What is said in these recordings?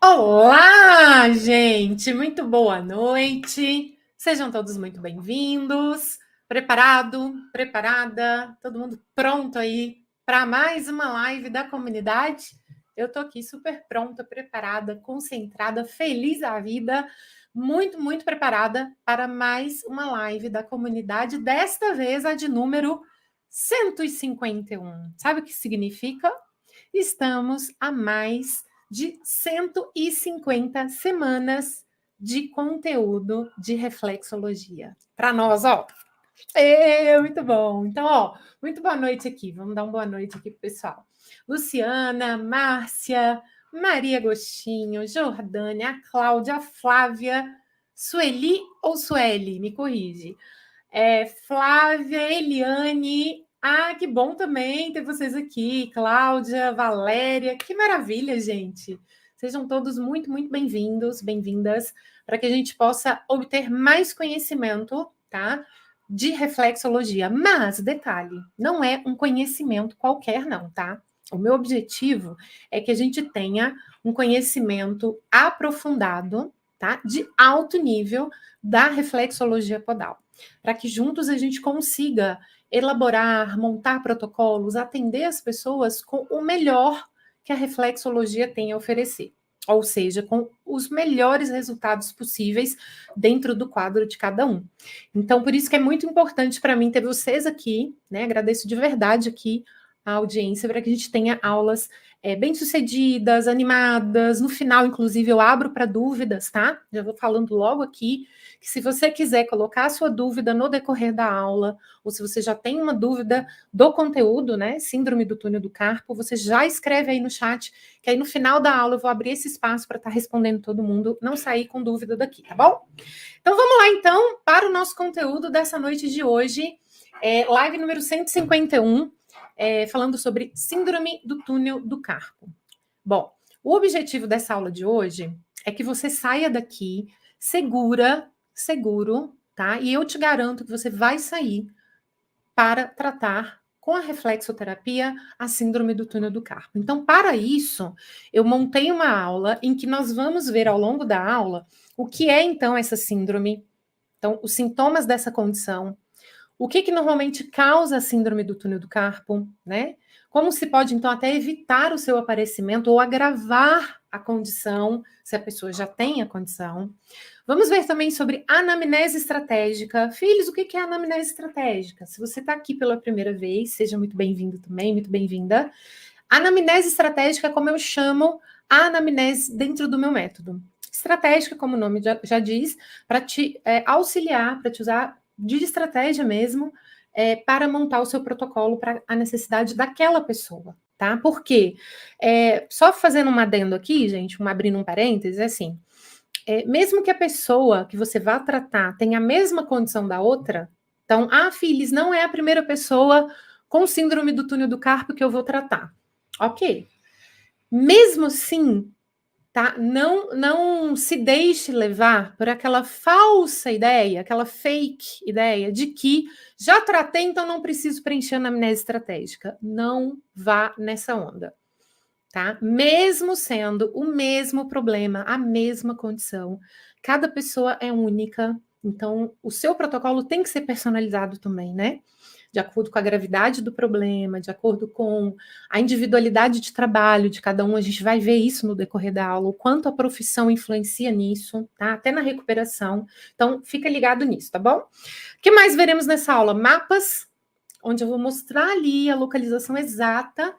Olá, gente! Muito boa noite. Sejam todos muito bem-vindos. Preparado? Preparada? Todo mundo pronto aí para mais uma live da comunidade? Eu tô aqui super pronta, preparada, concentrada, feliz da vida, muito preparada para mais uma live da comunidade, desta vez a de número 151. Sabe o que significa? Estamos a mais de 150 semanas de conteúdo de reflexologia. Para nós, ó. Muito bom. Então, ó, muito boa noite aqui. Vamos dar uma boa noite aqui pro pessoal. Luciana, Márcia, Maria Agostinho, Jordânia, a Cláudia, a Flávia, Sueli ou Sueli? Me corrige. Flávia, Eliane. Ah, que bom também ter vocês aqui. Cláudia, Valéria. Que maravilha, gente. Sejam todos muito bem-vindos, bem-vindas, para que a gente possa obter mais conhecimento, tá? De reflexologia. Mas, detalhe, não é um conhecimento qualquer, não, tá? O meu objetivo é que a gente tenha um conhecimento aprofundado, tá? De alto nível da reflexologia podal, para que juntos a gente consiga elaborar, montar protocolos, atender as pessoas com o melhor que a reflexologia tem a oferecer. Ou seja, com os melhores resultados possíveis dentro do quadro de cada um. Então, por isso que é muito importante para mim ter vocês aqui, né? Agradeço de verdade aqui a audiência para que a gente tenha aulas bem-sucedidas, animadas. No final, inclusive, eu abro para dúvidas, tá? Já vou falando logo aqui que se você quiser colocar a sua dúvida no decorrer da aula, ou se você já tem uma dúvida do conteúdo, né? Síndrome do túnel do carpo, você já escreve aí no chat, que aí no final da aula eu vou abrir esse espaço para estar respondendo todo mundo, não sair com dúvida daqui, tá bom? Então vamos lá, então, para o nosso conteúdo dessa noite de hoje, live número 151, falando sobre síndrome do túnel do carpo. Bom, o objetivo dessa aula de hoje é que você saia daqui seguro, tá? E eu te garanto que você vai sair para tratar com a reflexoterapia a síndrome do túnel do carpo. Então, para isso, eu montei uma aula em que nós vamos ver ao longo da aula o que é então essa síndrome, então os sintomas dessa condição, o que normalmente causa a síndrome do túnel do carpo, né? Como se pode, então, até evitar o seu aparecimento ou agravar a condição, se a pessoa já tem a condição. Vamos ver também sobre anamnese estratégica. Filhos, o que é anamnese estratégica? Se você está aqui pela primeira vez, seja muito bem-vindo também, muito bem-vinda. Anamnese estratégica é como eu chamo a anamnese dentro do meu método. Estratégica, como o nome já diz, para te auxiliar, para te usar de estratégia mesmo, para montar o seu protocolo para a necessidade daquela pessoa, tá? Por quê? Só fazendo um adendo aqui, gente, abrindo um parênteses, é assim, mesmo que a pessoa que você vá tratar tenha a mesma condição da outra, então, Phyllis, não é a primeira pessoa com síndrome do túnel do carpo que eu vou tratar. Ok. Mesmo assim, tá? Não se deixe levar por aquela falsa ideia, aquela fake ideia de que já tratei, então não preciso preencher a anamnese estratégica. Não vá nessa onda, tá? Mesmo sendo o mesmo problema, a mesma condição, cada pessoa é única, então o seu protocolo tem que ser personalizado também, né? De acordo com a gravidade do problema, de acordo com a individualidade de trabalho de cada um, a gente vai ver isso no decorrer da aula, o quanto a profissão influencia nisso, tá? Até na recuperação. Então, fica ligado nisso, tá bom? O que mais veremos nessa aula? Mapas, onde eu vou mostrar ali a localização exata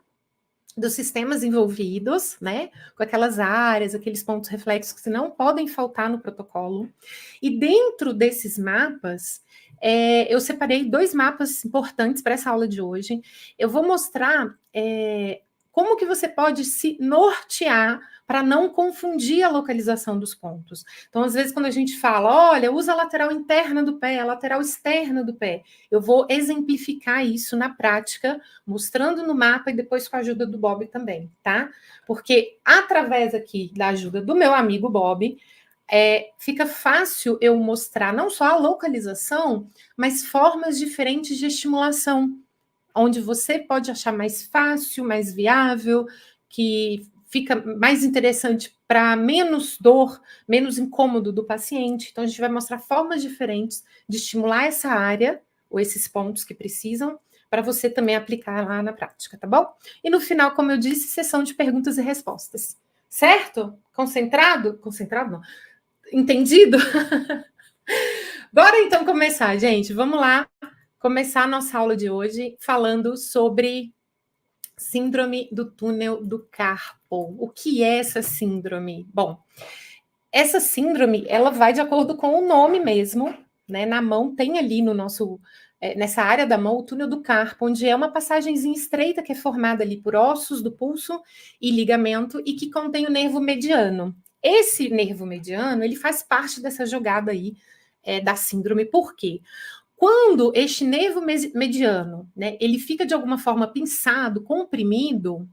dos sistemas envolvidos, né, com aquelas áreas, aqueles pontos reflexos que não podem faltar no protocolo. E dentro desses mapas, eu separei 2 mapas importantes para essa aula de hoje. Eu vou mostrar como que você pode se nortear para não confundir a localização dos pontos. Então, às vezes, quando a gente fala, olha, usa a lateral interna do pé, a lateral externa do pé, eu vou exemplificar isso na prática, mostrando no mapa e depois com a ajuda do Bob também, tá? Porque através aqui da ajuda do meu amigo Bob, fica fácil eu mostrar não só a localização, mas formas diferentes de estimulação, onde você pode achar mais fácil, mais viável, que fica mais interessante para menos dor, menos incômodo do paciente. Então, a gente vai mostrar formas diferentes de estimular essa área, ou esses pontos que precisam, para você também aplicar lá na prática, tá bom? E no final, como eu disse, sessão de perguntas e respostas. Certo? Concentrado? Concentrado não. Entendido? Bora então começar, gente. Vamos lá começar a nossa aula de hoje falando sobre síndrome do túnel do carpo. O que é essa síndrome? Bom, essa síndrome, ela vai de acordo com o nome mesmo, né? Na mão tem ali no nosso nessa área da mão o túnel do carpo, onde é uma passagenzinha estreita que é formada ali por ossos do pulso e ligamento e que contém o nervo mediano. Esse nervo mediano, ele faz parte dessa jogada aí da síndrome. Por quê? Quando este nervo mediano, né, ele fica de alguma forma pinçado, comprimido,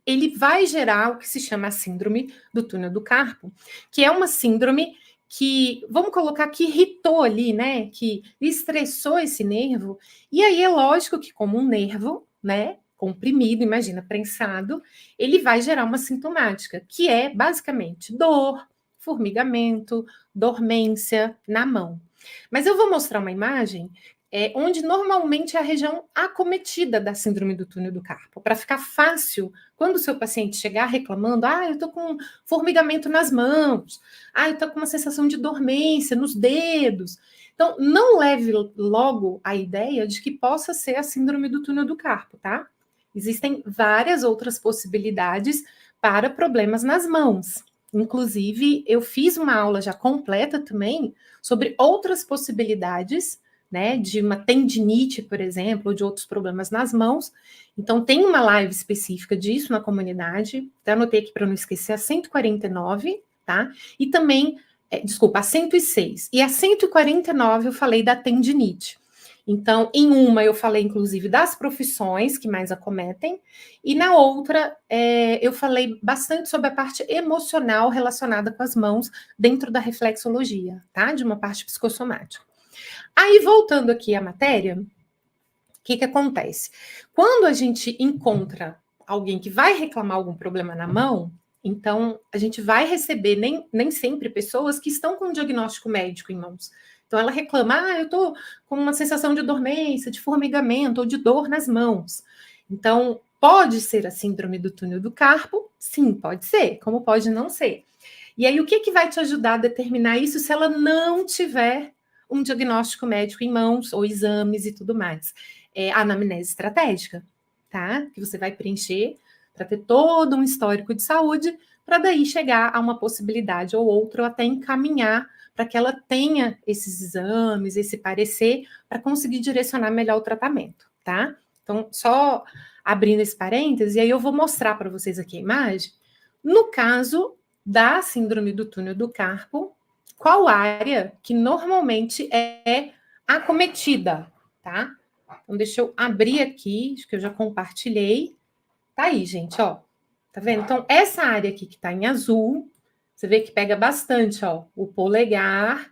ele vai gerar o que se chama a síndrome do túnel do carpo, que é uma síndrome que, vamos colocar, que irritou ali, né, que estressou esse nervo, e aí é lógico que como um nervo, né, comprimido, imagina, prensado, ele vai gerar uma sintomática, que é basicamente dor, formigamento, dormência na mão. Mas eu vou mostrar uma imagem onde normalmente é a região acometida da síndrome do túnel do carpo, para ficar fácil quando o seu paciente chegar reclamando, eu estou com formigamento nas mãos, eu estou com uma sensação de dormência nos dedos. Então, não leve logo a ideia de que possa ser a síndrome do túnel do carpo, tá? Existem várias outras possibilidades para problemas nas mãos. Inclusive, eu fiz uma aula já completa também sobre outras possibilidades, né, de uma tendinite, por exemplo, ou de outros problemas nas mãos. Então, tem uma live específica disso na comunidade, até anotei aqui para não esquecer, a 149, tá? E também, a 106. E a 149 eu falei da tendinite. Então, em uma eu falei, inclusive, das profissões que mais acometem, e na outra eu falei bastante sobre a parte emocional relacionada com as mãos dentro da reflexologia, tá? De uma parte psicossomática. Aí, voltando aqui à matéria, o que acontece? Quando a gente encontra alguém que vai reclamar algum problema na mão, então a gente vai receber nem sempre pessoas que estão com um diagnóstico médico em mãos. Então ela reclama, eu estou com uma sensação de dormência, de formigamento ou de dor nas mãos. Então, pode ser a síndrome do túnel do carpo? Sim, pode ser, como pode não ser. E aí, o que vai te ajudar a determinar isso se ela não tiver um diagnóstico médico em mãos, ou exames e tudo mais? É a anamnese estratégica, tá? Que você vai preencher para ter todo um histórico de saúde, para daí chegar a uma possibilidade ou outra, ou até encaminhar para que ela tenha esses exames, esse parecer, para conseguir direcionar melhor o tratamento, tá? Então, só abrindo esse parêntese, e aí eu vou mostrar para vocês aqui a imagem. No caso da síndrome do túnel do carpo, qual área que normalmente é acometida, tá? Então, deixa eu abrir aqui, acho que eu já compartilhei. Tá aí, gente, ó. Tá vendo? Então, essa área aqui que tá em azul, você vê que pega bastante, ó, o polegar,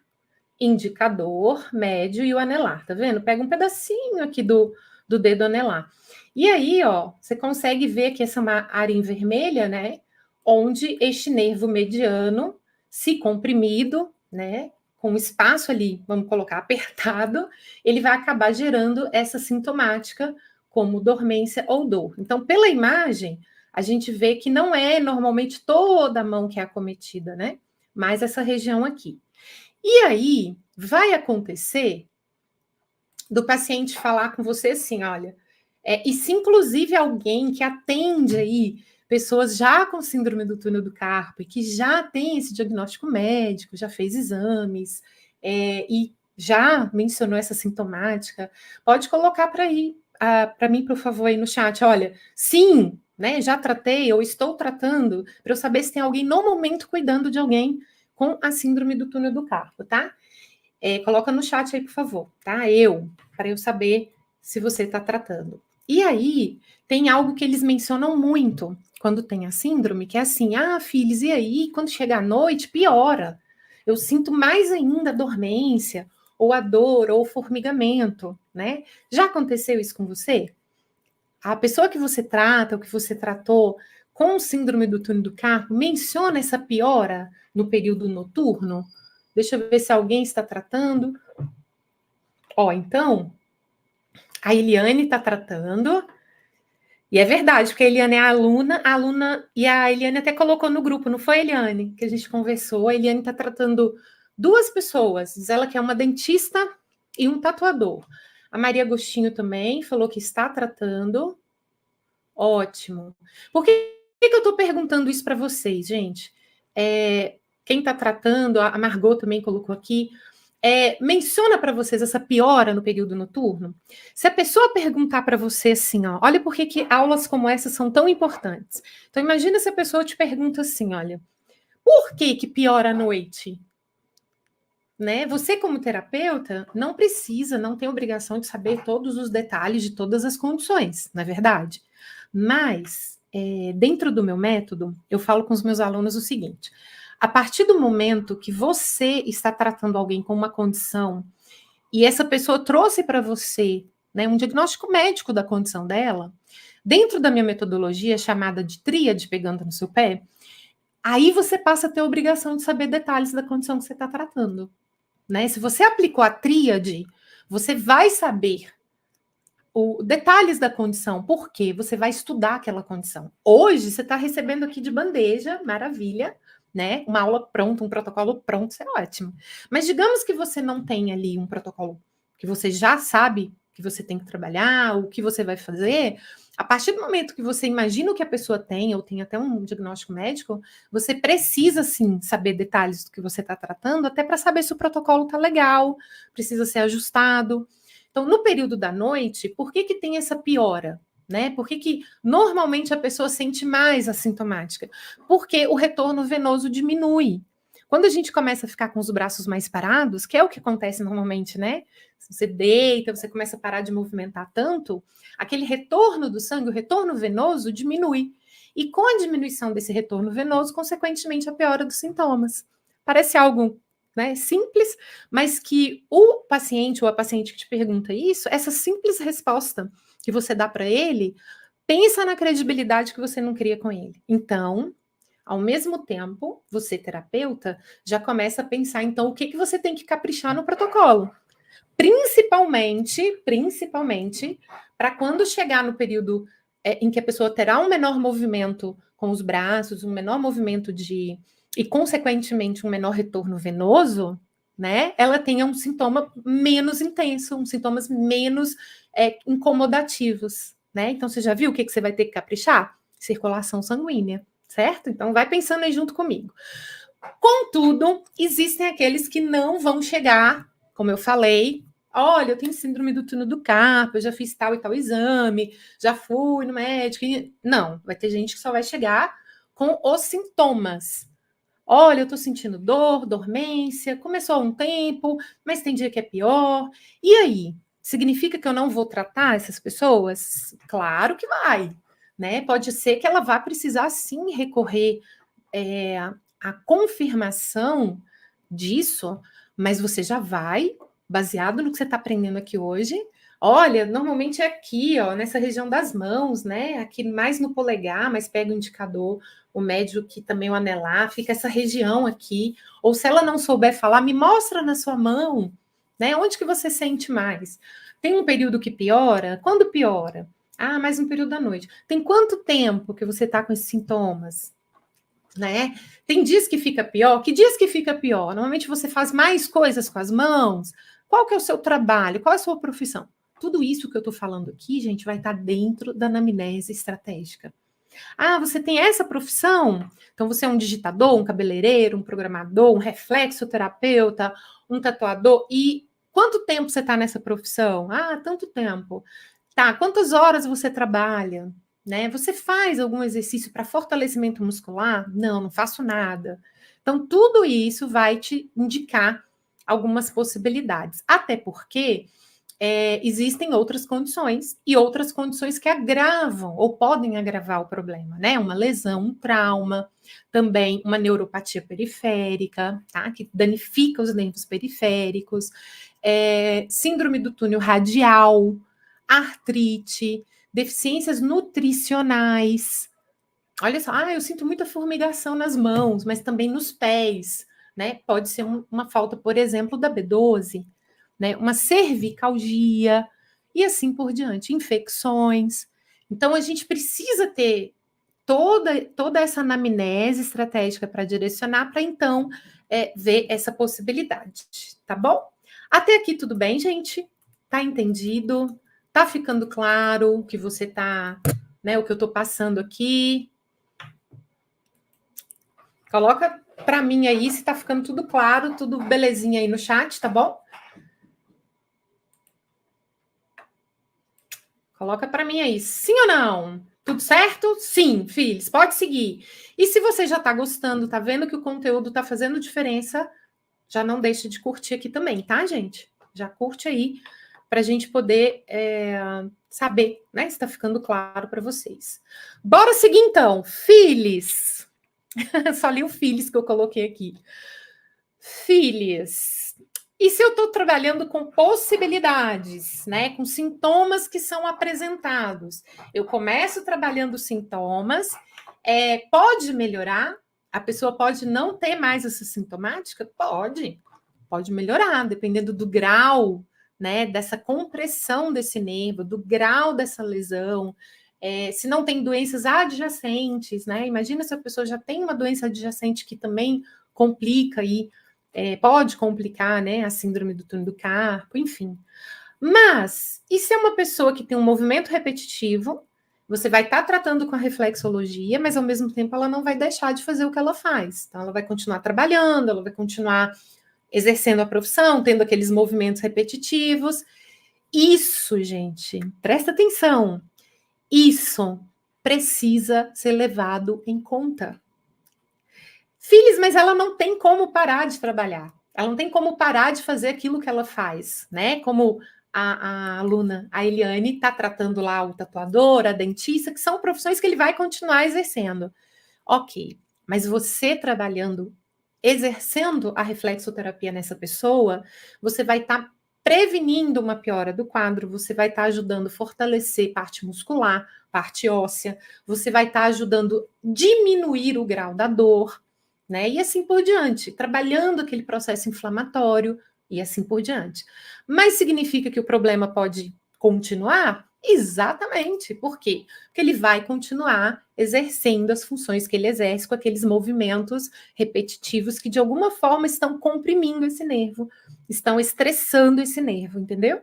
indicador, médio e o anelar, tá vendo? Pega um pedacinho aqui do dedo anelar. E aí, ó, você consegue ver que essa é uma área em vermelha, né? Onde este nervo mediano, se comprimido, né? Com espaço ali, vamos colocar apertado, ele vai acabar gerando essa sintomática como dormência ou dor. Então, pela imagem, a gente vê que não é normalmente toda a mão que é acometida, né? Mas essa região aqui. E aí, vai acontecer do paciente falar com você assim, olha, e se inclusive alguém que atende aí pessoas já com síndrome do túnel do carpo e que já tem esse diagnóstico médico, já fez exames e já mencionou essa sintomática, pode colocar para mim, por favor, aí no chat, olha, sim, né, já tratei ou estou tratando, para eu saber se tem alguém no momento cuidando de alguém com a síndrome do túnel do carpo, tá? Coloca no chat aí, por favor, tá? Para eu saber se você está tratando. E aí, tem algo que eles mencionam muito quando tem a síndrome, que é assim, filhos, e aí, quando chega a noite, piora. Eu sinto mais ainda a dormência, ou a dor, ou o formigamento, né? Já aconteceu isso com você? A pessoa que você trata, ou que você tratou, com síndrome do túnel do carpo menciona essa piora no período noturno? Deixa eu ver se alguém está tratando. Ó, então, a Eliane está tratando. E é verdade, porque a Eliane é a aluna, e a Eliane até colocou no grupo, não foi, Eliane? Que a gente conversou. A Eliane está tratando 2 pessoas. Diz ela que é uma dentista e um tatuador. A Maria Agostinho também falou que está tratando. Ótimo. Por que eu estou perguntando isso para vocês, gente? Quem está tratando, a Margot também colocou aqui, menciona para vocês essa piora no período noturno? Se a pessoa perguntar para você assim, ó, olha por que aulas como essa são tão importantes. Então, imagina se a pessoa te pergunta assim, olha, por que piora à noite? Né? Você, como terapeuta, não precisa, não tem obrigação de saber todos os detalhes de todas as condições, não é verdade? Mas, dentro do meu método, eu falo com os meus alunos o seguinte: a partir do momento que você está tratando alguém com uma condição e essa pessoa trouxe para você, né, um diagnóstico médico da condição dela, dentro da minha metodologia chamada de tríade pegando no seu pé, aí você passa a ter a obrigação de saber detalhes da condição que você está tratando. Né? Se você aplicou a tríade, você vai saber detalhes da condição, porque você vai estudar aquela condição. Hoje, você está recebendo aqui de bandeja, maravilha, né? Uma aula pronta, um protocolo pronto, isso é ótimo. Mas digamos que você não tem ali um protocolo que você já sabe que você tem que trabalhar, o que você vai fazer. A partir do momento que você imagina o que a pessoa tem, ou tem até um diagnóstico médico, você precisa, sim, saber detalhes do que você está tratando, até para saber se o protocolo está legal, precisa ser ajustado. Então, no período da noite, por que tem essa piora? Né? Por que normalmente a pessoa sente mais assintomática? Porque o retorno venoso diminui. Quando a gente começa a ficar com os braços mais parados, que é o que acontece normalmente, né? Você deita, você começa a parar de movimentar tanto, aquele retorno do sangue, o retorno venoso diminui. E com a diminuição desse retorno venoso, consequentemente, a piora dos sintomas. Parece algo, né, simples, mas que o paciente ou a paciente que te pergunta isso, essa simples resposta que você dá para ele, pensa na credibilidade que você não cria com ele. Então, ao mesmo tempo, você, terapeuta, já começa a pensar, então, o que você tem que caprichar no protocolo. Principalmente, para quando chegar no período em que a pessoa terá um menor movimento com os braços, um menor movimento e, consequentemente, um menor retorno venoso, né? Ela tenha um sintoma menos intenso, uns sintomas menos incomodativos, né? Então, você já viu o que você vai ter que caprichar? Circulação sanguínea, certo? Então, vai pensando aí junto comigo. Contudo, existem aqueles que não vão chegar, como eu falei, olha, eu tenho síndrome do túnel do carpo, eu já fiz tal e tal exame, já fui no médico. Não, vai ter gente que só vai chegar com os sintomas. Olha, eu tô sentindo dor, dormência, começou há um tempo, mas tem dia que é pior. E aí? Significa que eu não vou tratar essas pessoas? Claro que vai, né? Pode ser que ela vá precisar sim recorrer a confirmação disso, mas você já vai, baseado no que você está aprendendo aqui hoje. Olha, normalmente é aqui, ó, nessa região das mãos, né? Aqui mais no polegar, mas pega o indicador, o médio que também o anelar, fica essa região aqui. Ou se ela não souber falar, me mostra na sua mão, né? Onde que você sente mais? Tem um período que piora? Quando piora? Ah, mais um período da noite. Tem quanto tempo que você está com esses sintomas? Né? Tem dias que fica pior. Que dias que fica pior? Normalmente você faz mais coisas com as mãos. Qual que é o seu trabalho? Qual é a sua profissão? Tudo isso que eu estou falando aqui, gente, vai estar dentro da anamnese estratégica. Ah, você tem essa profissão? Então você é um digitador, um cabeleireiro, um programador, um reflexoterapeuta, um tatuador. E quanto tempo você está nessa profissão? Ah, tanto tempo. Tá, quantas horas você trabalha? Né? Você faz algum exercício para fortalecimento muscular? Não, não faço nada. Então, tudo isso vai te indicar algumas possibilidades. Até porque existem outras condições e outras condições que agravam ou podem agravar o problema, né? Uma lesão, um trauma, também uma neuropatia periférica, tá? Que danifica os nervos periféricos, síndrome do túnel radial, artrite, deficiências nutricionais, Olha só, eu sinto muita formigação nas mãos, mas também nos pés, né? Pode ser uma falta, por exemplo, da B12, né? Uma cervicalgia e assim por diante, infecções. Então, a gente precisa ter toda essa anamnese estratégica para direcionar, para então ver essa possibilidade, tá bom? Até aqui tudo bem, gente? Tá entendido? Tá ficando claro o que você tá, né? O que eu tô passando aqui? Coloca para mim aí se tá ficando tudo claro, tudo belezinha aí no chat, tá bom? Coloca para mim aí, sim ou não? Tudo certo? Sim, filhos, pode seguir. E se você já está gostando, tá vendo que o conteúdo está fazendo diferença, já não deixe de curtir aqui também, tá, gente? Já curte aí para a gente poder saber, né, se está ficando claro para vocês. Bora seguir então, filhos. Só li o filhos que eu coloquei aqui. Filhos. E se eu estou trabalhando com possibilidades, né, com sintomas que são apresentados? Eu começo trabalhando sintomas, pode melhorar? A pessoa pode não ter mais essa sintomática? Pode melhorar, dependendo do grau, né, dessa compressão desse nervo, do grau dessa lesão. Se não tem doenças adjacentes, né? Imagina se a pessoa já tem uma doença adjacente que também complica aí, pode complicar, né, a síndrome do túnel do carpo, enfim. Mas, e se é uma pessoa que tem um movimento repetitivo, você vai estar tratando com a reflexologia, mas ao mesmo tempo ela não vai deixar de fazer o que ela faz. Então, ela vai continuar trabalhando, ela vai continuar exercendo a profissão, tendo aqueles movimentos repetitivos. Isso, gente, presta atenção. Isso precisa ser levado em conta. Filhos, mas ela não tem como parar de trabalhar. Ela não tem como parar de fazer aquilo que ela faz, né? Como a aluna, a Eliane, está tratando lá o tatuador, a dentista, que são profissões que ele vai continuar exercendo. Ok, mas você trabalhando, exercendo a reflexoterapia nessa pessoa, você vai estar prevenindo uma piora do quadro, você vai estar ajudando a fortalecer parte muscular, parte óssea, você vai estar ajudando a diminuir o grau da dor, né? E assim por diante, trabalhando aquele processo inflamatório e assim por diante. Mas significa que o problema pode continuar? Exatamente. Por quê? Porque ele vai continuar exercendo as funções que ele exerce com aqueles movimentos repetitivos que de alguma forma estão comprimindo esse nervo, estão estressando esse nervo, entendeu?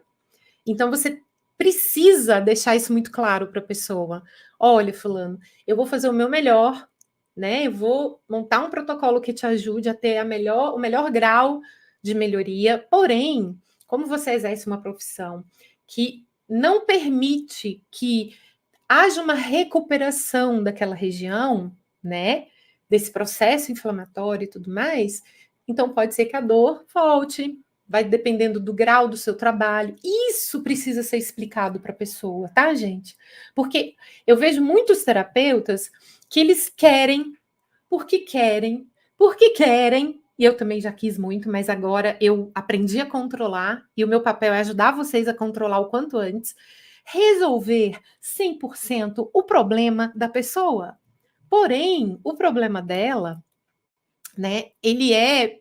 Então você precisa deixar isso muito claro para a pessoa. Olha, fulano, eu vou fazer o meu melhor, né? Eu vou montar um protocolo que te ajude a ter o melhor grau de melhoria. Porém, como você exerce uma profissão que não permite que haja uma recuperação daquela região, né? Desse processo inflamatório e tudo mais, então pode ser que a dor volte, vai dependendo do grau do seu trabalho. Isso precisa ser explicado para a pessoa, tá, gente? Porque eu vejo muitos terapeutas que eles porque querem, e eu também já quis muito, mas agora eu aprendi a controlar, e o meu papel é ajudar vocês a controlar o quanto antes, resolver 100% o problema da pessoa. Porém, o problema dela, né, ele é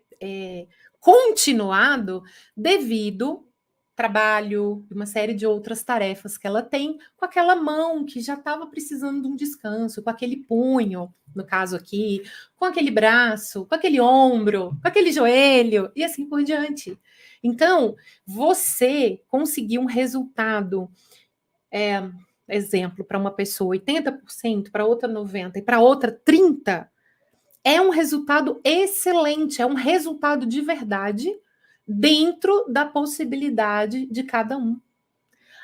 continuado devido trabalho, uma série de outras tarefas que ela tem com aquela mão que já estava precisando de um descanso, com aquele punho, no caso aqui, com aquele braço, com aquele ombro, com aquele joelho e assim por diante. Então, você conseguir um resultado, exemplo, para uma pessoa 80%, para outra 90% e para outra 30%, é um resultado excelente, é um resultado de verdade dentro da possibilidade de cada um.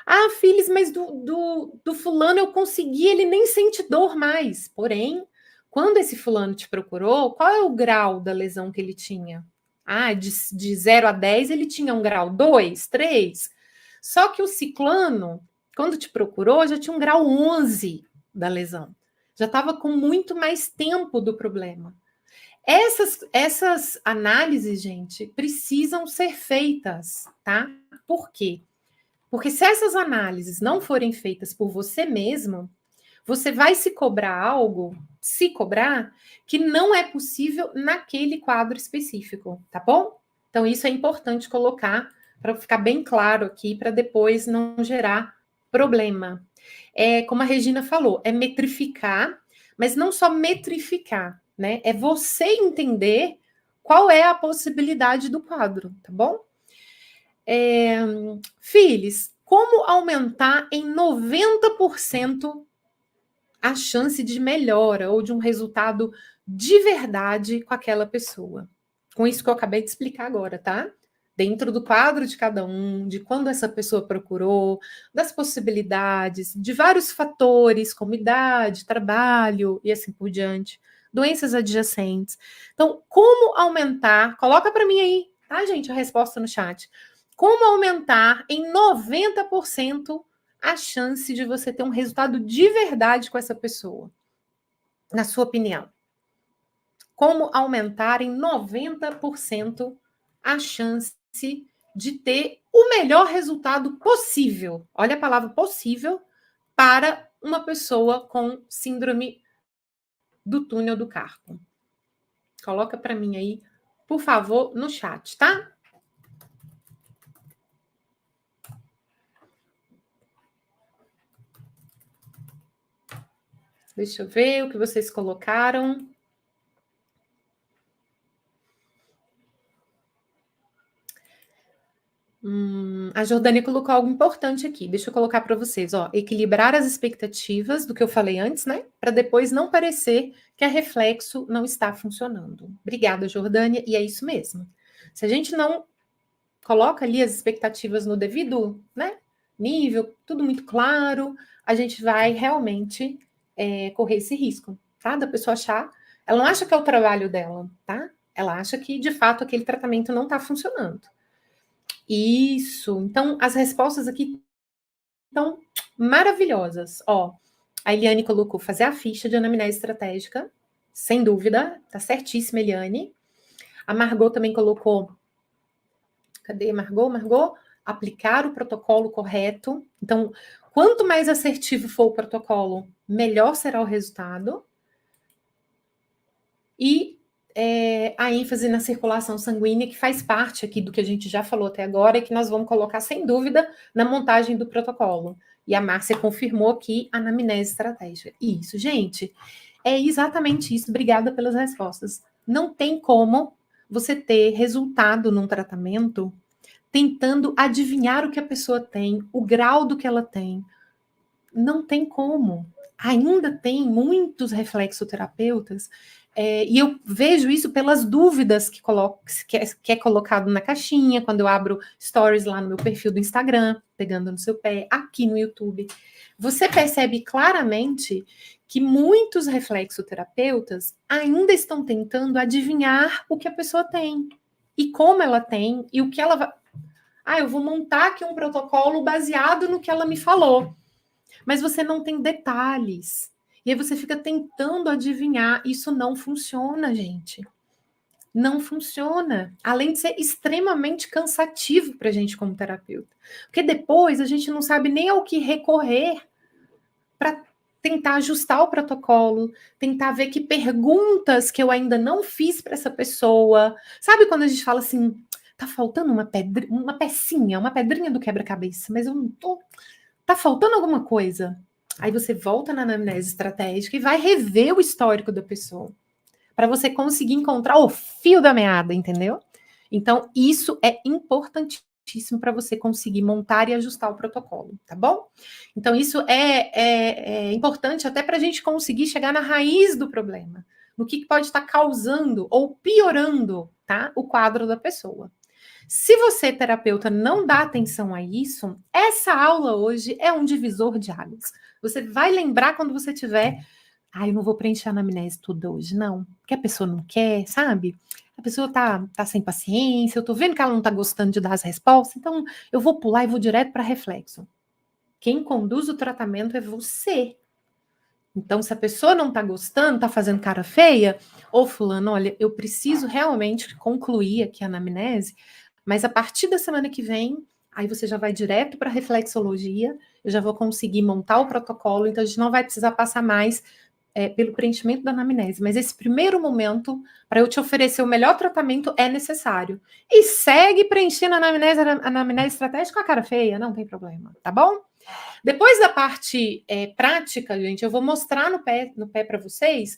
Ah, Filis, mas do fulano eu consegui, ele nem sente dor mais. Porém, quando esse fulano te procurou, qual é o grau da lesão que ele tinha? Ah, de 0 a 10, ele tinha um grau 2, 3. Só que o ciclano, quando te procurou, já tinha um grau 11 da lesão. Já estava com muito mais tempo do problema. Essas análises, gente, precisam ser feitas, tá? Por quê? Porque se essas análises não forem feitas por você mesmo, você vai se cobrar algo, se cobrar, que não é possível naquele quadro específico, tá bom? Então, isso é importante colocar para ficar bem claro aqui, para depois não gerar problema. É, como a Regina falou, é metrificar, mas não só metrificar, né? É você entender qual é a possibilidade do quadro, tá bom? Filis, como aumentar em 90% a chance de melhora ou de um resultado de verdade com aquela pessoa? Com isso que eu acabei de explicar agora, tá? Dentro do quadro de cada um, de quando essa pessoa procurou, das possibilidades, de vários fatores, como idade, trabalho e assim por diante, doenças adjacentes. Então, como aumentar? Coloca para mim aí, tá, gente, a resposta no chat. Como aumentar em 90% a chance de você ter um resultado de verdade com essa pessoa, na sua opinião? Como aumentar em 90% a chance de ter o melhor resultado possível? Olha a palavra possível para uma pessoa com síndrome do túnel do carpo. Coloca para mim aí, por favor, no chat, tá? Deixa eu ver o que vocês colocaram. A Jordânia colocou algo importante aqui. Deixa eu colocar para vocês, ó. Equilibrar as expectativas do que eu falei antes, né? Para depois não parecer que a reflexo não está funcionando. Obrigada, Jordânia. E é isso mesmo. Se a gente não coloca ali as expectativas no devido, né, nível, tudo muito claro, a gente vai realmente correr esse risco, tá? Da pessoa achar. Ela não acha que é o trabalho dela, tá? Ela acha que, de fato, aquele tratamento não está funcionando. Isso. Então, as respostas aqui estão maravilhosas. Ó, a Eliane colocou fazer a ficha de anamnese estratégica, sem dúvida, tá certíssima, Eliane. A Margot também colocou. Cadê Margot? Margot, aplicar o protocolo correto. Então, quanto mais assertivo for o protocolo, melhor será o resultado. E a ênfase na circulação sanguínea, que faz parte aqui do que a gente já falou até agora, e que nós vamos colocar, sem dúvida, na montagem do protocolo. E a Márcia confirmou aqui a anamnese estratégica. Isso, gente, é exatamente isso. Obrigada pelas respostas. Não tem como você ter resultado num tratamento tentando adivinhar o que a pessoa tem, o grau do que ela tem. Não tem como. Ainda tem muitos reflexoterapeutas, e eu vejo isso pelas dúvidas que é colocado na caixinha, quando eu abro stories lá no meu perfil do Instagram, pegando no seu pé, aqui no YouTube. Você percebe claramente que muitos reflexoterapeutas ainda estão tentando adivinhar o que a pessoa tem, e como ela tem, e o que ela vai. Eu vou montar aqui um protocolo baseado no que ela me falou. Mas você não tem detalhes. E aí você fica tentando adivinhar. Isso não funciona, gente. Não funciona. Além de ser extremamente cansativo para a gente como terapeuta. Porque depois a gente não sabe nem ao que recorrer para tentar ajustar o protocolo, tentar ver que perguntas que eu ainda não fiz para essa pessoa. Sabe quando a gente fala assim, tá faltando uma pecinha, uma pedrinha do quebra-cabeça, mas eu não tô. Tá faltando alguma coisa. Aí você volta na anamnese estratégica e vai rever o histórico da pessoa, para você conseguir encontrar o fio da meada, entendeu? Então, isso é importantíssimo para você conseguir montar e ajustar o protocolo, tá bom? Então, isso é importante até para a gente conseguir chegar na raiz do problema, no que pode estar causando ou piorando, tá, o quadro da pessoa. Se você, terapeuta, não dá atenção a isso, essa aula hoje é um divisor de águas. Você vai lembrar quando você tiver. Eu não vou preencher a anamnese toda hoje, não. Porque a pessoa não quer, sabe? A pessoa tá sem paciência, eu tô vendo que ela não tá gostando de dar as respostas, então eu vou pular e vou direto para reflexo. Quem conduz o tratamento é você. Então, se a pessoa não tá gostando, tá fazendo cara feia, ô fulano, olha, eu preciso realmente concluir aqui a anamnese, mas a partir da semana que vem, aí você já vai direto para a reflexologia, eu já vou conseguir montar o protocolo, então a gente não vai precisar passar mais pelo preenchimento da anamnese, mas esse primeiro momento, para eu te oferecer o melhor tratamento, é necessário. E segue preenchendo a anamnese estratégica com a cara feia, não tem problema, tá bom? Depois da parte prática, gente, eu vou mostrar no pé para vocês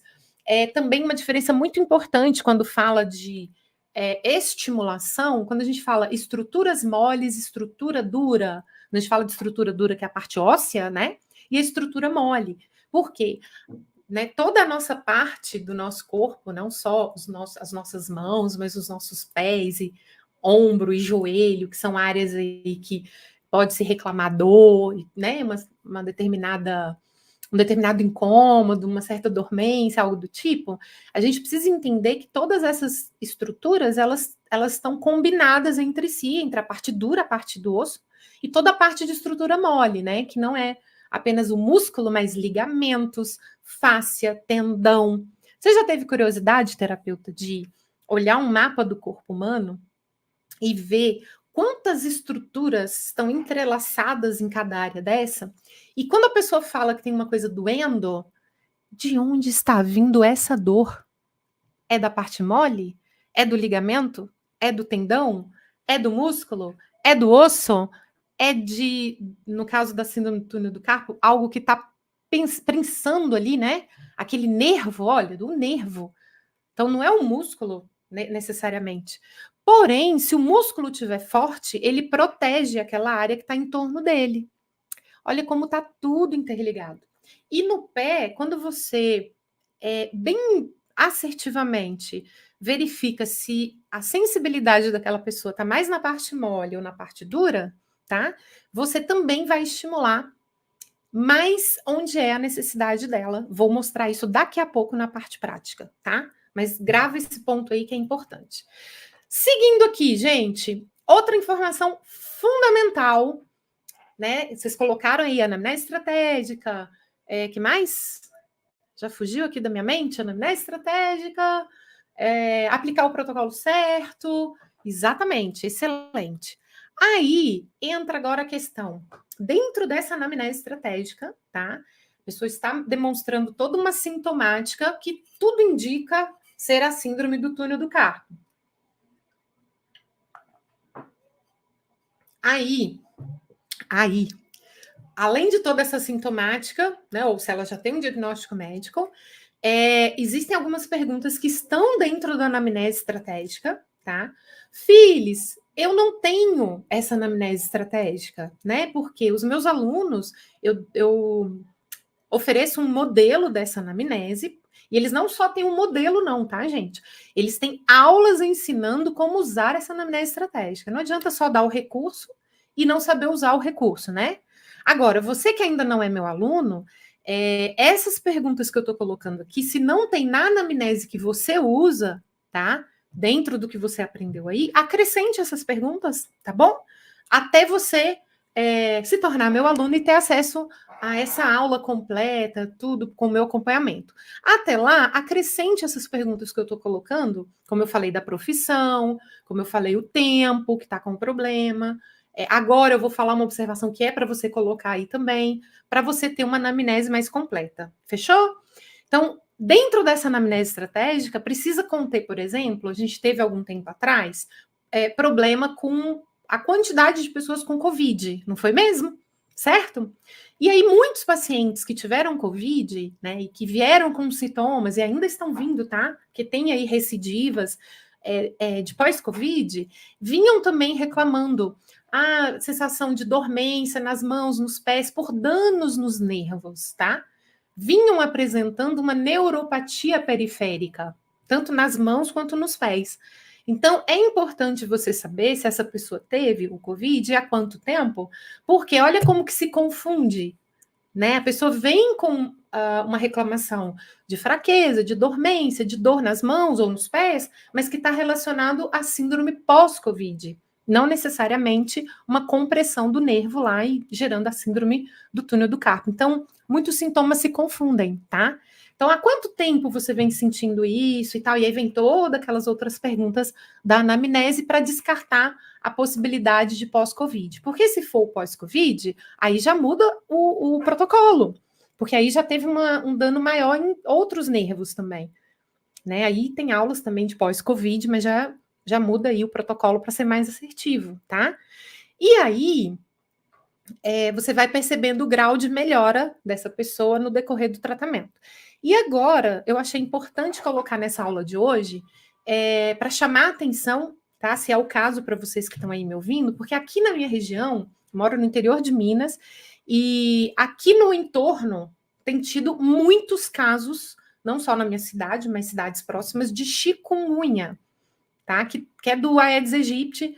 também uma diferença muito importante quando fala de estimulação, quando a gente fala estruturas moles, estrutura dura, quando a gente fala de estrutura dura, que é a parte óssea, né? E a estrutura mole. Por quê? Né, toda a nossa parte do nosso corpo, não só as nossas mãos, mas os nossos pés e ombro e joelho, que são áreas aí que pode se reclamar dor, né, um determinado incômodo, uma certa dormência, algo do tipo. A gente precisa entender que todas essas estruturas, elas estão combinadas entre si, entre a parte dura, a parte do osso, e toda a parte de estrutura mole, né, que não é apenas o músculo, mas ligamentos, fáscia, tendão. Você já teve curiosidade, terapeuta, de olhar um mapa do corpo humano e ver quantas estruturas estão entrelaçadas em cada área dessa? E quando a pessoa fala que tem uma coisa doendo, de onde está vindo essa dor? É da parte mole? É do ligamento? É do tendão? É do músculo? É do osso? É no caso da síndrome do túnel do carpo, algo que está pensando ali, né? Aquele nervo, olha, do nervo. Então, não é o músculo, né, necessariamente. Porém, se o músculo estiver forte, ele protege aquela área que está em torno dele. Olha como está tudo interligado. E no pé, quando você bem assertivamente verifica se a sensibilidade daquela pessoa está mais na parte mole ou na parte dura, tá? Você também vai estimular mais onde é a necessidade dela. Vou mostrar isso daqui a pouco na parte prática, tá? Mas grava esse ponto aí que é importante. Seguindo aqui, gente, outra informação fundamental, né? Vocês colocaram aí anamnese estratégica, que mais? Já fugiu aqui da minha mente? Anamnese estratégica, aplicar o protocolo certo, exatamente, excelente. Aí entra agora a questão, dentro dessa anamnese estratégica, tá? A pessoa está demonstrando toda uma sintomática que tudo indica ser a síndrome do túnel do carpo. Aí, além de toda essa sintomática, né, ou se ela já tem um diagnóstico médico, existem algumas perguntas que estão dentro da anamnese estratégica, tá? Filhos, eu não tenho essa anamnese estratégica, né? Porque os meus alunos, eu ofereço um modelo dessa anamnese, e eles não só têm um modelo, não, tá, gente? Eles têm aulas ensinando como usar essa anamnese estratégica. Não adianta só dar o recurso e não saber usar o recurso, né? Agora, você que ainda não é meu aluno, essas perguntas que eu estou colocando aqui, se não tem na anamnese que você usa, tá? Dentro do que você aprendeu aí, acrescente essas perguntas, tá bom? Até você se tornar meu aluno e ter acesso a essa aula completa, tudo com o meu acompanhamento. Até lá, acrescente essas perguntas que eu estou colocando, como eu falei da profissão, como eu falei o tempo que está com problema. Agora eu vou falar uma observação que é para você colocar aí também, para você ter uma anamnese mais completa. Fechou? Então, dentro dessa anamnese estratégica, precisa conter, por exemplo, a gente teve algum tempo atrás, problema com a quantidade de pessoas com Covid, não foi mesmo? Certo? E aí, muitos pacientes que tiveram Covid, né, e que vieram com sintomas e ainda estão vindo, tá? Que tem aí recidivas de pós-Covid, vinham também reclamando a sensação de dormência nas mãos, nos pés, por danos nos nervos, tá? Vinham apresentando uma neuropatia periférica, tanto nas mãos quanto nos pés. Então, é importante você saber se essa pessoa teve o Covid e há quanto tempo, porque olha como que se confunde, né? A pessoa vem com uma reclamação de fraqueza, de dormência, de dor nas mãos ou nos pés, mas que está relacionado à síndrome pós-Covid. Não necessariamente uma compressão do nervo lá e gerando a síndrome do túnel do carpo. Então, muitos sintomas se confundem, tá? Então, há quanto tempo você vem sentindo isso e tal? E aí vem todas aquelas outras perguntas da anamnese para descartar a possibilidade de pós-Covid. Porque se for pós-Covid, aí já muda o protocolo, porque aí já teve um dano maior em outros nervos também, né? Aí tem aulas também de pós-Covid, mas já muda aí o protocolo para ser mais assertivo, tá? E aí, você vai percebendo o grau de melhora dessa pessoa no decorrer do tratamento. E agora, eu achei importante colocar nessa aula de hoje, para chamar a atenção, tá? Se é o caso para vocês que estão aí me ouvindo, porque aqui na minha região, moro no interior de Minas, e aqui no entorno tem tido muitos casos, não só na minha cidade, mas cidades próximas, de chikungunya, tá? Que é do Aedes aegypti,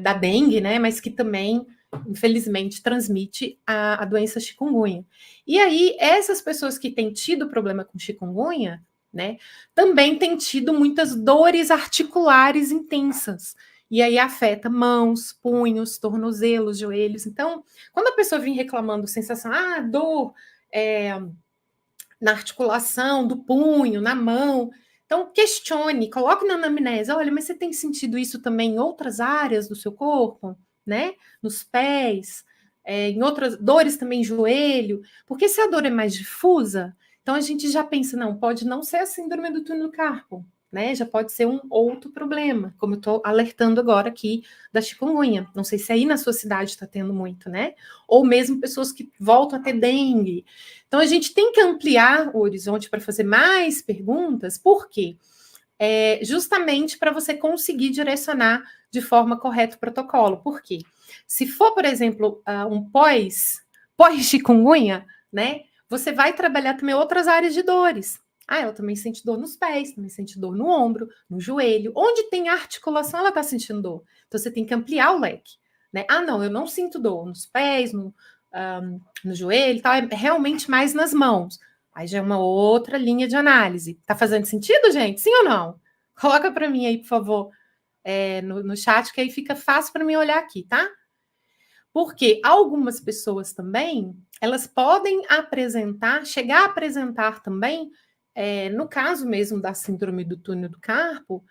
da dengue, né? Mas que também, infelizmente, transmite a doença chikungunya. E aí, essas pessoas que têm tido problema com chikungunya, né, também têm tido muitas dores articulares intensas. E aí afeta mãos, punhos, tornozelos, joelhos. Então, quando a pessoa vem reclamando sensação, dor na articulação do punho, na mão, então questione, coloque na anamnese, olha, mas você tem sentido isso também em outras áreas do seu corpo, né? Nos pés, em outras dores também joelho, porque se a dor é mais difusa, então a gente já pensa, não, pode não ser a síndrome do túnel do carpo, né? Já pode ser um outro problema, como eu estou alertando agora aqui da chikungunya. Não sei se aí na sua cidade está tendo muito, né? Ou mesmo pessoas que voltam a ter dengue. Então a gente tem que ampliar o horizonte para fazer mais perguntas, por quê? Justamente para você conseguir direcionar de forma correta o protocolo. Por quê? Se for, por exemplo, um pós-chikungunya, né? Você vai trabalhar também outras áreas de dores. Ela também sente dor nos pés, também sente dor no ombro, no joelho. Onde tem articulação, ela está sentindo dor. Então você tem que ampliar o leque. Né? Não, eu não sinto dor nos pés, no joelho, tal, é realmente mais nas mãos. Aí já é uma outra linha de análise. Tá fazendo sentido, gente? Sim ou não? Coloca para mim aí, por favor, no chat, que aí fica fácil para mim olhar aqui, tá? Porque algumas pessoas também, elas podem chegar a apresentar também, no caso mesmo da síndrome do túnel do carpo,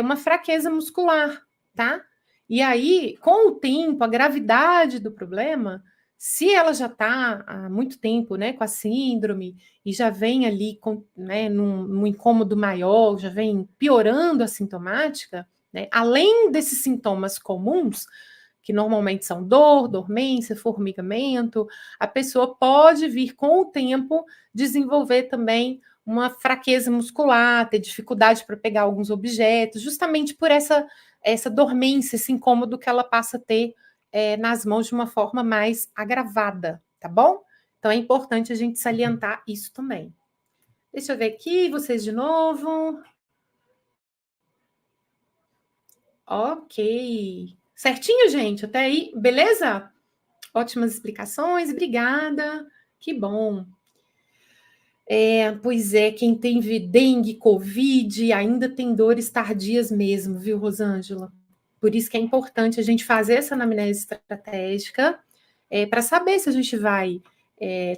uma fraqueza muscular, tá? E aí, com o tempo, a gravidade do problema, se ela já está há muito tempo, né, com a síndrome e já vem ali né, num incômodo maior, já vem piorando a sintomática, né, além desses sintomas comuns, que normalmente são dor, dormência, formigamento, a pessoa pode vir com o tempo desenvolver também uma fraqueza muscular, ter dificuldade para pegar alguns objetos, justamente por essa dormência, esse incômodo que ela passa a ter nas mãos de uma forma mais agravada, tá bom? Então é importante a gente salientar isso também. Deixa eu ver aqui, vocês de novo. Ok. Certinho, gente? Até aí, beleza? Ótimas explicações, obrigada. Que bom. Pois é, quem tem dengue, Covid, ainda tem dores tardias mesmo, viu, Rosângela? Por isso que é importante a gente fazer essa anamnese estratégica, para saber se a gente vai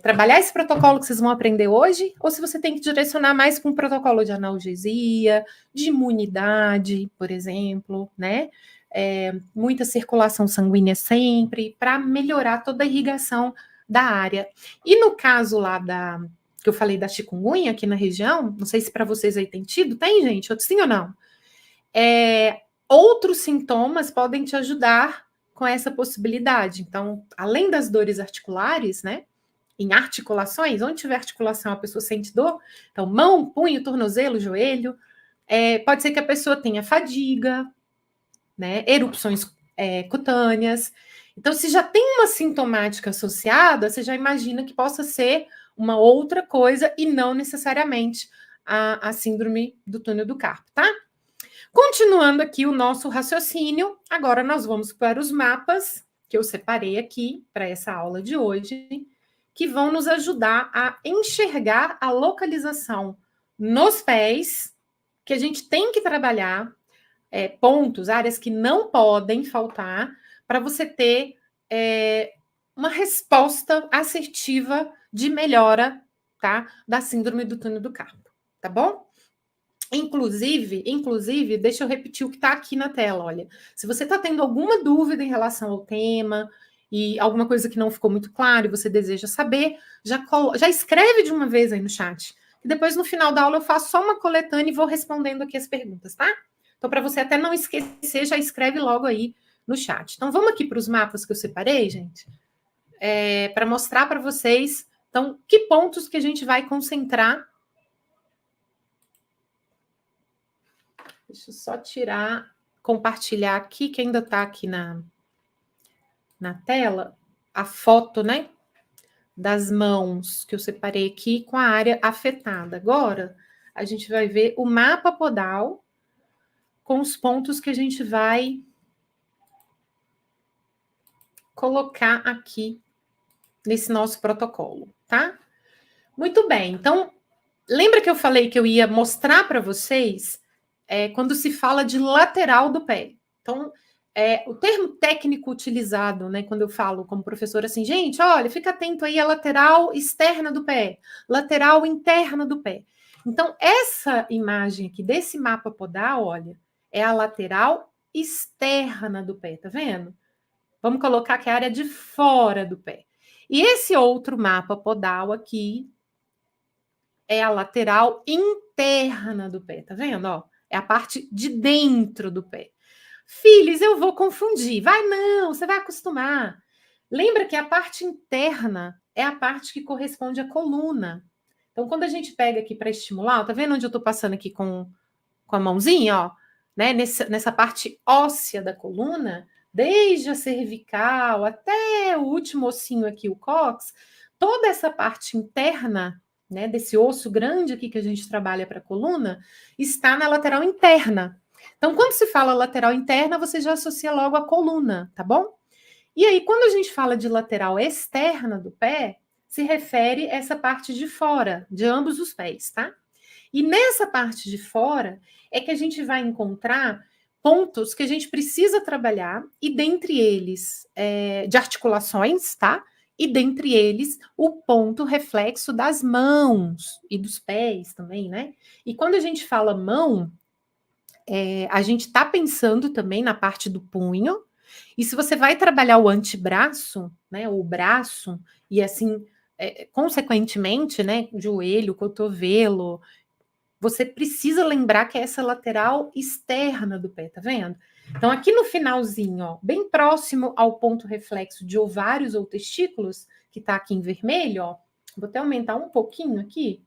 trabalhar esse protocolo que vocês vão aprender hoje, ou se você tem que direcionar mais para um protocolo de analgesia, de imunidade, por exemplo, né? Muita circulação sanguínea sempre, para melhorar toda a irrigação da área. E no caso lá que eu falei da chikungunya aqui na região, não sei se para vocês aí tem tido, tem, gente? Sim ou não? Outros sintomas podem te ajudar com essa possibilidade. Então, além das dores articulares, né? Em articulações, onde tiver articulação, a pessoa sente dor. Então, mão, punho, tornozelo, joelho. Pode ser que a pessoa tenha fadiga, né? Erupções cutâneas. Então, se já tem uma sintomática associada, você já imagina que possa ser uma outra coisa e não necessariamente a síndrome do túnel do carpo, tá? Continuando aqui o nosso raciocínio, agora nós vamos para os mapas que eu separei aqui para essa aula de hoje, que vão nos ajudar a enxergar a localização nos pés, que a gente tem que trabalhar, pontos, áreas que não podem faltar, para você ter uma resposta assertiva de melhora tá? Da síndrome do túnel do carpo, tá bom? Inclusive, deixa eu repetir o que está aqui na tela, olha. Se você está tendo alguma dúvida em relação ao tema e alguma coisa que não ficou muito claro e você deseja saber, já escreve de uma vez aí no chat. E depois, no final da aula, eu faço só uma coletânea e vou respondendo aqui as perguntas, tá? Então, para você até não esquecer, já escreve logo aí no chat. Então, vamos aqui para os mapas que eu separei, gente, para mostrar para vocês, então, que pontos que a gente vai concentrar. Deixa eu só compartilhar aqui, que ainda está aqui na tela, a foto, né, das mãos que eu separei aqui com a área afetada. Agora, a gente vai ver o mapa podal com os pontos que a gente vai colocar aqui nesse nosso protocolo, tá? Muito bem, então, lembra que eu falei que eu ia mostrar para vocês quando se fala de lateral do pé. Então, o termo técnico utilizado, né, quando eu falo como professora assim, gente, olha, fica atento aí à lateral externa do pé, lateral interna do pé. Então, essa imagem aqui desse mapa podal, olha, é a lateral externa do pé, tá vendo? Vamos colocar que é a área de fora do pé. E esse outro mapa podal aqui é a lateral interna do pé, tá vendo? Ó, é a parte de dentro do pé. Filhos, eu vou confundir. Vai não, você vai acostumar. Lembra que a parte interna é a parte que corresponde à coluna. Então, quando a gente pega aqui para estimular, tá vendo onde eu estou passando aqui com a mãozinha, ó? Né? Nessa parte óssea da coluna, desde a cervical até o último ossinho aqui, o cóccix, toda essa parte interna, né, desse osso grande aqui que a gente trabalha para a coluna, está na lateral interna. Então, quando se fala lateral interna, você já associa logo a coluna, tá bom? E aí, quando a gente fala de lateral externa do pé, se refere a essa parte de fora, de ambos os pés, tá? E nessa parte de fora é que a gente vai encontrar pontos que a gente precisa trabalhar, e dentre eles, de articulações, tá? E dentre eles, o ponto reflexo das mãos e dos pés também, né? E quando a gente fala mão, a gente está pensando também na parte do punho, e se você vai trabalhar o antebraço, né, o braço, e assim, consequentemente, né, joelho, cotovelo, você precisa lembrar que é essa lateral externa do pé, tá vendo? Então, aqui no finalzinho, ó, bem próximo ao ponto reflexo de ovários ou testículos, que tá aqui em vermelho, ó, vou até aumentar um pouquinho aqui.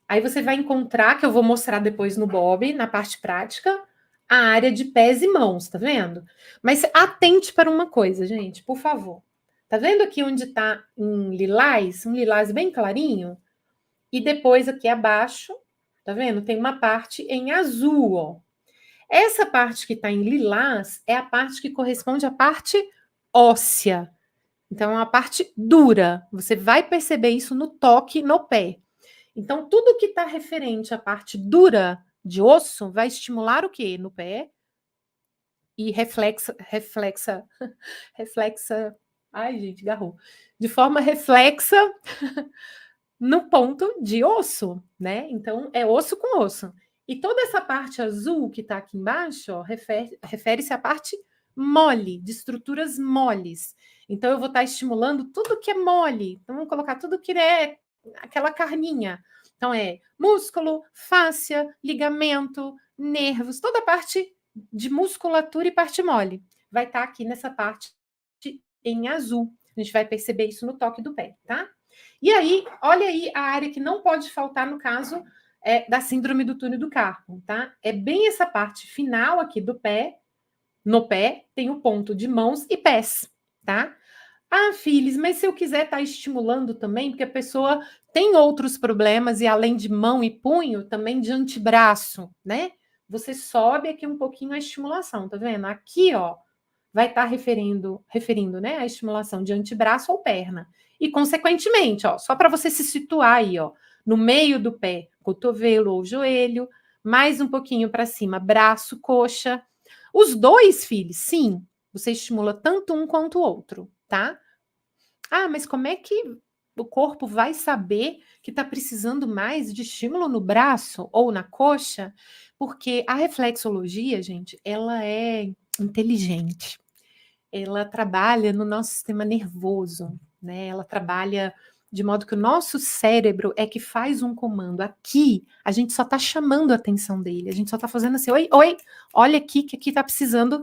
Aí você vai encontrar, que eu vou mostrar depois no Bob, na parte prática, a área de pés e mãos, tá vendo? Mas atente para uma coisa, gente, por favor. Tá vendo aqui onde tá em lilás, um lilás bem clarinho? E depois aqui abaixo, tá vendo? Tem uma parte em azul, ó. Essa parte que tá em lilás é a parte que corresponde à parte óssea. Então, é uma parte dura. Você vai perceber isso no toque no pé. Então, tudo que está referente à parte dura de osso vai estimular o quê? No pé. E reflexa. Ai, gente, garrou. De forma reflexa no ponto de osso, né? Então, é osso com osso. E toda essa parte azul que está aqui embaixo, ó, refere-se à parte mole, de estruturas moles. Então, eu vou estar estimulando tudo que é mole. Então, vamos colocar tudo que é aquela carninha. Então, é músculo, fáscia, ligamento, nervos, toda a parte de musculatura e parte mole. Vai estar aqui nessa parte em azul. A gente vai perceber isso no toque do pé, tá? E aí, olha aí a área que não pode faltar no caso da síndrome do túnel do carpo, tá? É bem essa parte final aqui do pé. No pé tem o ponto de mãos e pés, tá? Ah, filhos, mas se eu quiser estar estimulando também, porque a pessoa tem outros problemas e além de mão e punho, também de antebraço, né? Você sobe aqui um pouquinho a estimulação, tá vendo? Aqui, ó, vai estar referindo, né, a estimulação de antebraço ou perna. E, consequentemente, ó, só para você se situar aí, ó, no meio do pé, cotovelo ou joelho, mais um pouquinho para cima, braço, coxa. Os dois, filhos, sim, você estimula tanto um quanto o outro, tá? Ah, mas como é que o corpo vai saber que está precisando mais de estímulo no braço ou na coxa, porque a reflexologia, gente, ela é inteligente. Ela trabalha no nosso sistema nervoso, né? Ela trabalha de modo que o nosso cérebro é que faz um comando. Aqui, a gente só está chamando a atenção dele, a gente só está fazendo assim, oi, oi, olha aqui, que aqui está precisando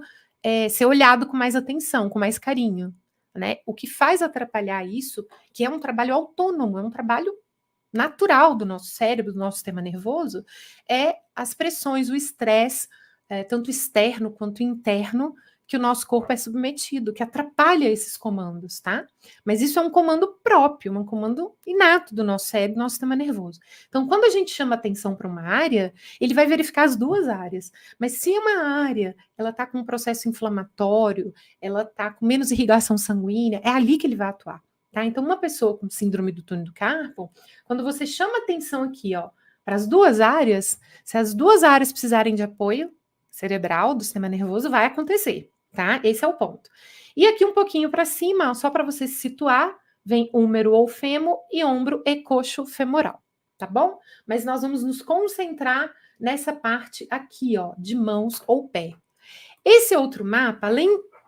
ser olhado com mais atenção, com mais carinho, né? O que faz atrapalhar isso, que é um trabalho autônomo, é um trabalho natural do nosso cérebro, do nosso sistema nervoso, é as pressões, o estresse, tanto externo quanto interno, que o nosso corpo é submetido, que atrapalha esses comandos, tá? Mas isso é um comando próprio, um comando inato do nosso cérebro, do nosso sistema nervoso. Então, quando a gente chama atenção para uma área, ele vai verificar as duas áreas. Mas se uma área ela está com um processo inflamatório, ela está com menos irrigação sanguínea, é ali que ele vai atuar. Tá? Então, uma pessoa com síndrome do túnel do carpo, quando você chama atenção aqui, ó, para as duas áreas, se as duas áreas precisarem de apoio cerebral do sistema nervoso, vai acontecer, tá? Esse é o ponto. E aqui um pouquinho para cima, ó, só para você se situar, vem húmero ou fêmur e ombro e coxo femoral, tá bom? Mas nós vamos nos concentrar nessa parte aqui, ó, de mãos ou pé. Esse outro mapa,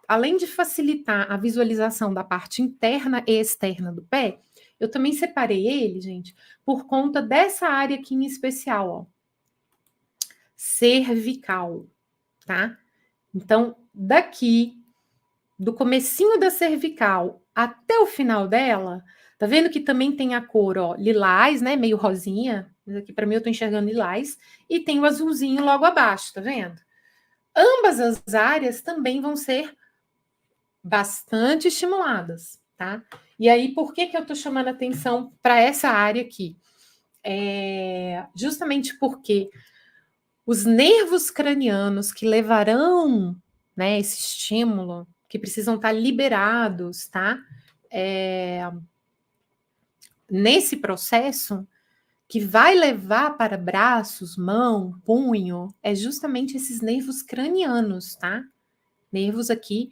além de facilitar a visualização da parte interna e externa do pé, eu também separei ele, gente, por conta dessa área aqui em especial, ó, cervical, tá? Então, daqui, do comecinho da cervical até o final dela, tá vendo que também tem a cor, ó, lilás, né, meio rosinha, mas aqui para mim eu tô enxergando lilás, e tem o azulzinho logo abaixo, tá vendo? Ambas as áreas também vão ser bastante estimuladas, tá? E aí, por que eu tô chamando atenção para essa área aqui? Justamente porque os nervos cranianos que levarão, né, esse estímulo, que precisam estar liberados, tá? Nesse processo, que vai levar para braços, mão, punho, é justamente esses nervos cranianos, tá? Nervos aqui,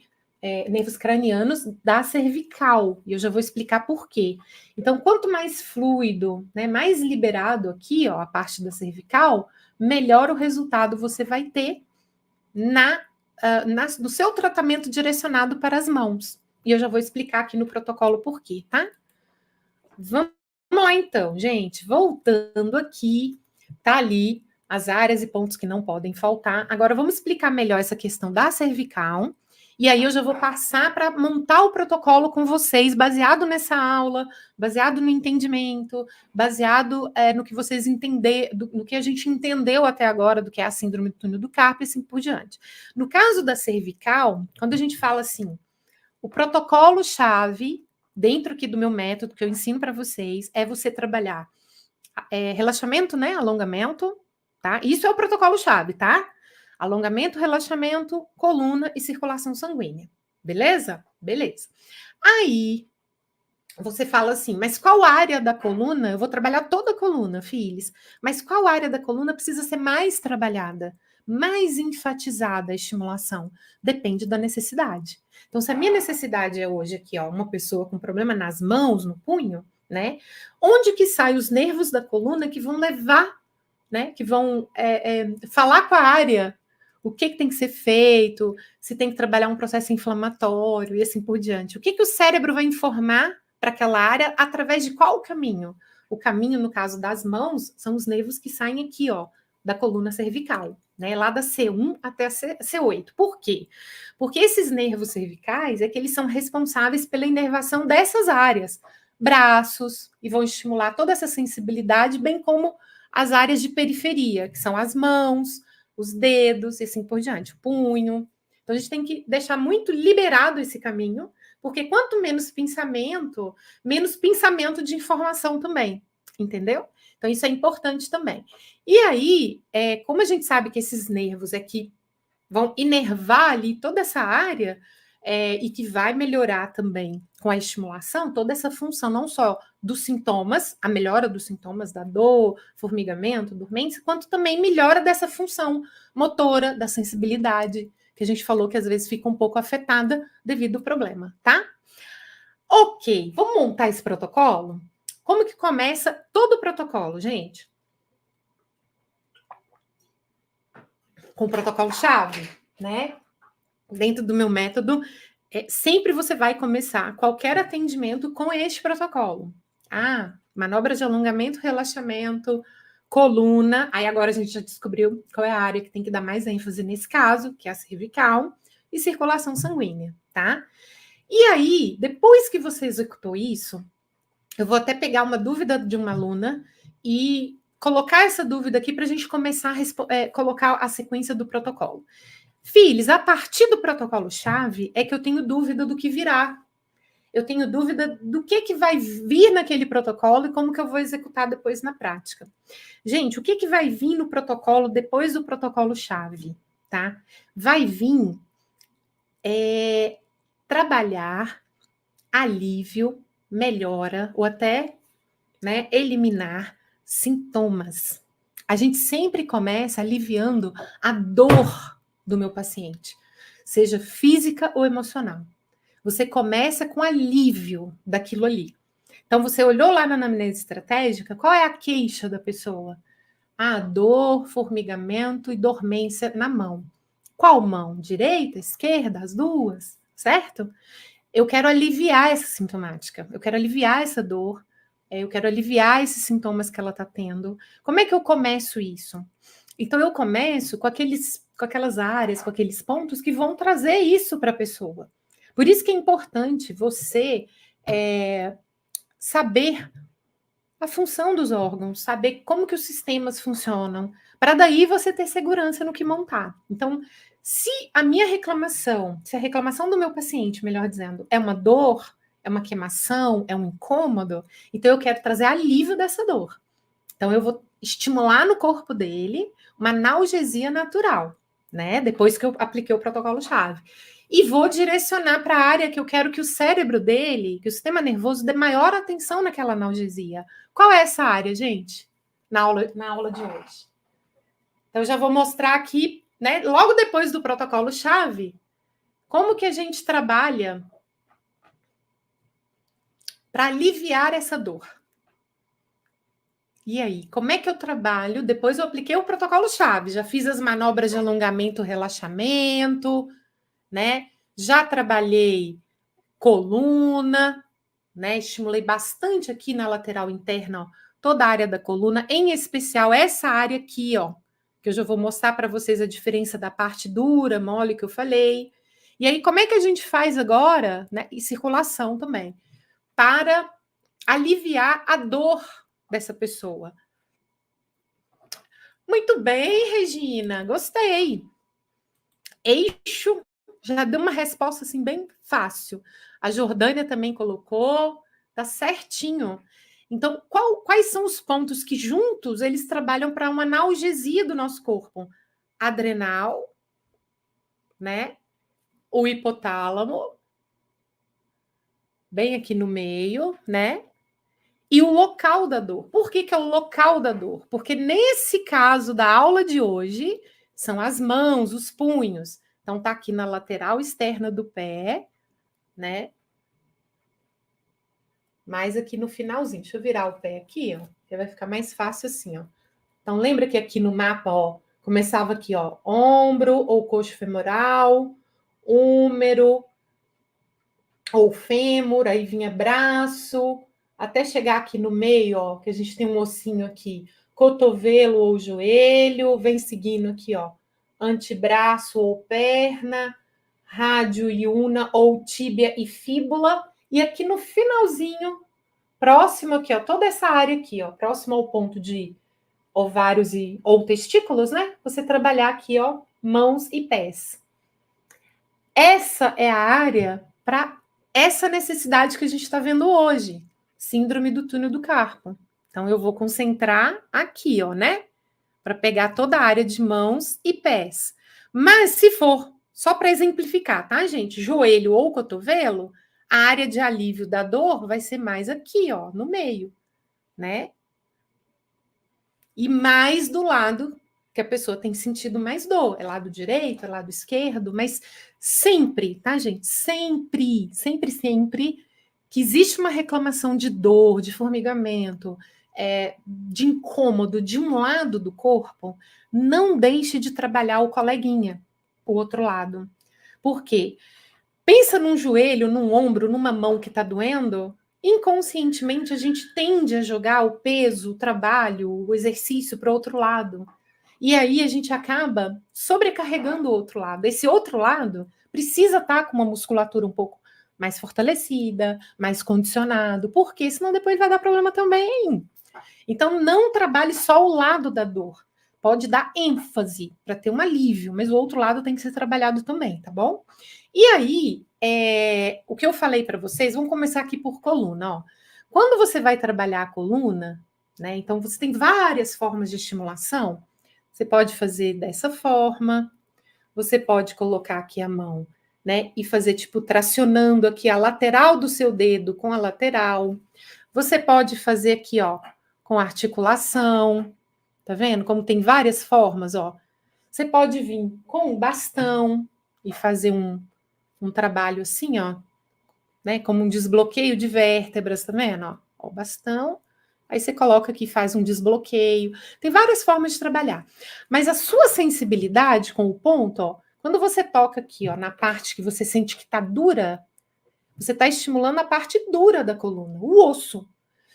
nervos cranianos da cervical, e eu já vou explicar por quê. Então, quanto mais fluido, né, mais liberado aqui, ó, a parte da cervical, melhor o resultado você vai ter no seu tratamento direcionado para as mãos. E eu já vou explicar aqui no protocolo por quê, tá? Vamos lá então, gente. Voltando aqui, tá ali as áreas e pontos que não podem faltar. Agora vamos explicar melhor essa questão da cervical. E aí eu já vou passar para montar o protocolo com vocês, baseado nessa aula, baseado no entendimento, baseado no que vocês entenderam, no que a gente entendeu até agora do que é a síndrome do túnel do carpo e assim por diante. No caso da cervical, quando a gente fala assim, o protocolo-chave dentro aqui do meu método que eu ensino para vocês é você trabalhar relaxamento, né? Alongamento, tá? Isso é o protocolo-chave, tá? Alongamento, relaxamento, coluna e circulação sanguínea. Beleza? Beleza. Aí você fala assim, mas qual área da coluna? Eu vou trabalhar toda a coluna, filhos. Mas qual área da coluna precisa ser mais trabalhada? Mais enfatizada a estimulação? Depende da necessidade. Então, se a minha necessidade é hoje aqui, ó, uma pessoa com problema nas mãos, no punho, né? Onde que saem os nervos da coluna que vão levar, né? Que vão falar com a área o que tem que ser feito, se tem que trabalhar um processo inflamatório e assim por diante. O que o cérebro vai informar para aquela área através de qual caminho? O caminho, no caso das mãos, são os nervos que saem aqui, ó, da coluna cervical, né? Lá da C1 até a C8. Por quê? Porque esses nervos cervicais é que eles são responsáveis pela inervação dessas áreas, braços, e vão estimular toda essa sensibilidade, bem como as áreas de periferia, que são as mãos, os dedos e assim por diante, o punho. Então, a gente tem que deixar muito liberado esse caminho, porque quanto menos pensamento de informação também, entendeu? Então, isso é importante também. E aí, como a gente sabe que esses nervos que vão inervar ali toda essa área, e que vai melhorar também com a estimulação, toda essa função, não só dos sintomas, a melhora dos sintomas da dor, formigamento, dormência, quanto também melhora dessa função motora, da sensibilidade, que a gente falou que às vezes fica um pouco afetada devido ao problema, tá? Ok, vamos montar esse protocolo? Como que começa todo o protocolo, gente? Com o protocolo-chave, né? Dentro do meu método, sempre você vai começar qualquer atendimento com este protocolo. Ah, manobra de alongamento, relaxamento, coluna. Aí agora a gente já descobriu qual é a área que tem que dar mais ênfase nesse caso, que é a cervical, e circulação sanguínea, tá? E aí, depois que você executou isso, eu vou até pegar uma dúvida de uma aluna e colocar essa dúvida aqui para a gente começar a colocar a sequência do protocolo. Filhos, a partir do protocolo-chave é que eu tenho dúvida do que virá. Eu tenho dúvida do que vai vir naquele protocolo e como que eu vou executar depois na prática. Gente, o que vai vir no protocolo depois do protocolo-chave, tá? Vai vir trabalhar alívio, melhora ou até, né, eliminar sintomas. A gente sempre começa aliviando a dor do meu paciente, seja física ou emocional. Você começa com alívio daquilo ali. Então, você olhou lá na anamnese estratégica, qual é a queixa da pessoa? Ah, dor, formigamento e dormência na mão. Qual mão? Direita, esquerda, as duas, certo? Eu quero aliviar essa sintomática, eu quero aliviar essa dor, eu quero aliviar esses sintomas que ela está tendo. Como é que eu começo isso? Então, eu começo com aquelas áreas, com aqueles pontos que vão trazer isso para a pessoa. Por isso que é importante você saber a função dos órgãos, saber como que os sistemas funcionam, para daí você ter segurança no que montar. Então, se a minha reclamação, se a reclamação do meu paciente, melhor dizendo, é uma dor, é uma queimação, é um incômodo, então eu quero trazer alívio dessa dor. Então, eu vou estimular no corpo dele uma analgesia natural, né? Depois que eu apliquei o protocolo-chave. E vou direcionar para a área que eu quero que o cérebro dele, que o sistema nervoso dê maior atenção naquela analgesia. Qual é essa área, gente? Na aula de hoje. Então, eu já vou mostrar aqui, né? Logo depois do protocolo-chave, como que a gente trabalha para aliviar essa dor. E aí, como é que eu trabalho? Depois eu apliquei o protocolo-chave, já fiz as manobras de alongamento, relaxamento, né? Já trabalhei coluna, né? Estimulei bastante aqui na lateral interna, ó, toda a área da coluna, em especial essa área aqui, ó, que eu já vou mostrar para vocês a diferença da parte dura, mole que eu falei. E aí, como é que a gente faz agora, né? E circulação também, para aliviar a dor dessa pessoa. Muito bem, Regina, gostei. Eixo, já deu uma resposta assim bem fácil. A Jordânia também colocou, tá certinho. Então, quais são os pontos que juntos eles trabalham para uma analgesia do nosso corpo? Adrenal, né? O hipotálamo, bem aqui no meio, né? E o local da dor. Por que é o local da dor? Porque nesse caso da aula de hoje, são as mãos, os punhos. Então, tá aqui na lateral externa do pé, né? Mais aqui no finalzinho. Deixa eu virar o pé aqui, ó. Que vai ficar mais fácil assim, ó. Então, lembra que aqui no mapa, ó, começava aqui, ó, ombro ou coxo femoral, húmero ou fêmur, aí vinha braço, até chegar aqui no meio, ó, que a gente tem um ossinho aqui, cotovelo ou joelho, vem seguindo aqui, ó, antebraço ou perna, rádio e una ou tíbia e fíbula, e aqui no finalzinho, próximo aqui, ó, toda essa área aqui, ó, próximo ao ponto de ovários ou testículos, né? Você trabalhar aqui, ó, mãos e pés. Essa é a área para essa necessidade que a gente está vendo hoje, síndrome do túnel do carpo. Então, eu vou concentrar aqui, ó, né? Para pegar toda a área de mãos e pés. Mas se for, só para exemplificar, tá, gente? Joelho ou cotovelo, a área de alívio da dor vai ser mais aqui, ó, no meio, né? E mais do lado que a pessoa tem sentido mais dor. É lado direito, é lado esquerdo, mas sempre, tá, gente? Sempre, sempre, sempre que existe uma reclamação de dor, de formigamento, de incômodo de um lado do corpo, não deixe de trabalhar o coleguinha, o outro lado. Por quê? Pensa num joelho, num ombro, numa mão que está doendo, inconscientemente a gente tende a jogar o peso, o trabalho, o exercício para o outro lado. E aí a gente acaba sobrecarregando o outro lado. Esse outro lado precisa estar com uma musculatura um pouco mais fortalecida, mais condicionado, porque senão depois vai dar problema também. Então não trabalhe só o lado da dor. Pode dar ênfase para ter um alívio, mas o outro lado tem que ser trabalhado também, tá bom? E aí, o que eu falei para vocês, vamos começar aqui por coluna, ó. Quando você vai trabalhar a coluna, né? Então você tem várias formas de estimulação. Você pode fazer dessa forma, você pode colocar aqui a mão, né? E fazer tipo tracionando aqui a lateral do seu dedo com a lateral. Você pode fazer aqui, ó, com articulação. Tá vendo? Como tem várias formas, ó. Você pode vir com o bastão e fazer um trabalho assim, ó, né? Como um desbloqueio de vértebras, tá vendo? Ó, o bastão. Aí você coloca aqui, faz um desbloqueio. Tem várias formas de trabalhar. Mas a sua sensibilidade com o ponto, ó, quando você toca aqui, ó, na parte que você sente que tá dura, você está estimulando a parte dura da coluna, o osso.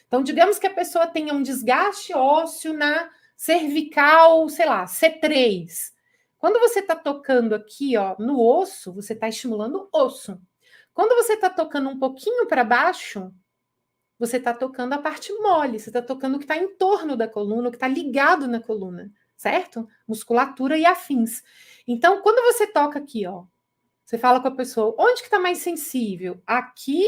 Então, digamos que a pessoa tenha um desgaste ósseo na cervical, sei lá, C3. Quando você está tocando aqui, ó, no osso, você está estimulando o osso. Quando você está tocando um pouquinho para baixo, você está tocando a parte mole, você está tocando o que está em torno da coluna, o que está ligado na coluna, certo? Musculatura e afins. Então, quando você toca aqui, ó, você fala com a pessoa, onde que está mais sensível? Aqui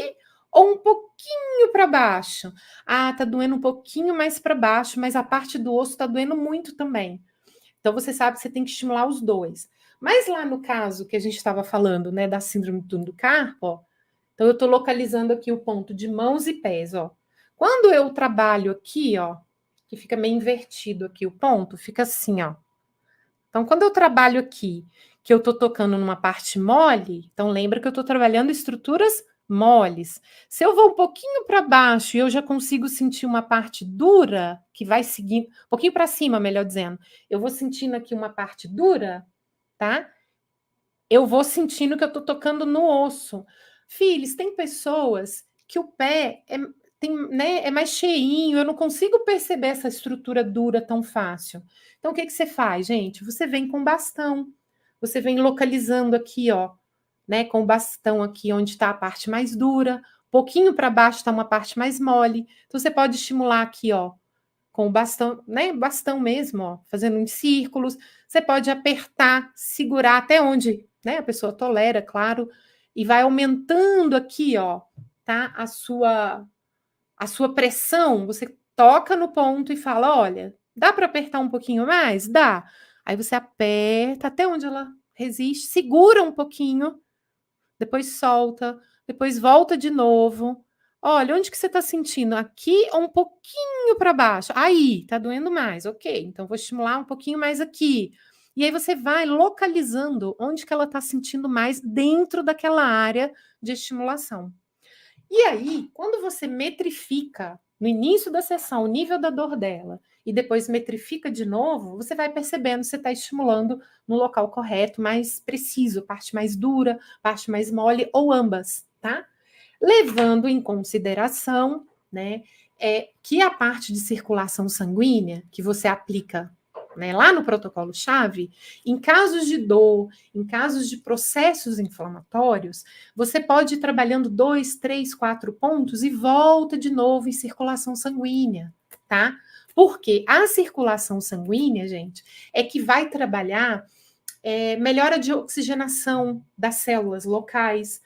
ou um pouquinho para baixo? Ah, tá doendo um pouquinho mais para baixo, mas a parte do osso está doendo muito também. Então você sabe que você tem que estimular os dois. Mas lá no caso que a gente estava falando, né, da síndrome do túnel do carpo, ó, então eu estou localizando aqui o ponto de mãos e pés, ó. Quando eu trabalho aqui, ó, que fica meio invertido aqui o ponto, fica assim, ó. Então, quando eu trabalho aqui, que eu estou tocando numa parte mole, então lembra que eu estou trabalhando estruturas moles. Se eu vou um pouquinho para baixo e eu já consigo sentir uma parte dura, que vai seguindo, um pouquinho para cima, melhor dizendo, eu vou sentindo aqui uma parte dura, tá? Eu vou sentindo que eu estou tocando no osso. Filhos, tem pessoas que o pé é mais cheinho, eu não consigo perceber essa estrutura dura tão fácil. Então, o que você faz, gente? Você vem com bastão, você vem localizando aqui, ó, né, com o bastão aqui onde está a parte mais dura, um pouquinho para baixo está uma parte mais mole. Então, você pode estimular aqui, ó, com o bastão, né, bastão mesmo, ó, fazendo em círculos. Você pode apertar, segurar até onde, né, a pessoa tolera, claro, e vai aumentando aqui, ó, tá, a sua pressão. Você toca no ponto e fala, olha, dá para apertar um pouquinho mais? Dá. Aí você aperta até onde ela resiste, segura um pouquinho, depois solta, depois volta de novo. Olha, onde que você está sentindo? Aqui ou um pouquinho para baixo? Aí, tá doendo mais. Ok, então vou estimular um pouquinho mais aqui. E aí você vai localizando onde que ela está sentindo mais dentro daquela área de estimulação. E aí, quando você metrifica no início da sessão o nível da dor dela e depois metrifica de novo, você vai percebendo se você está estimulando no local correto, mais preciso, parte mais dura, parte mais mole ou ambas, tá? Levando em consideração, né, que a parte de circulação sanguínea que você aplica, né, lá no protocolo-chave, em casos de dor, em casos de processos inflamatórios, você pode ir trabalhando 2, 3, 4 pontos e volta de novo em circulação sanguínea, tá? Porque a circulação sanguínea, gente, é que vai trabalhar melhora de oxigenação das células locais,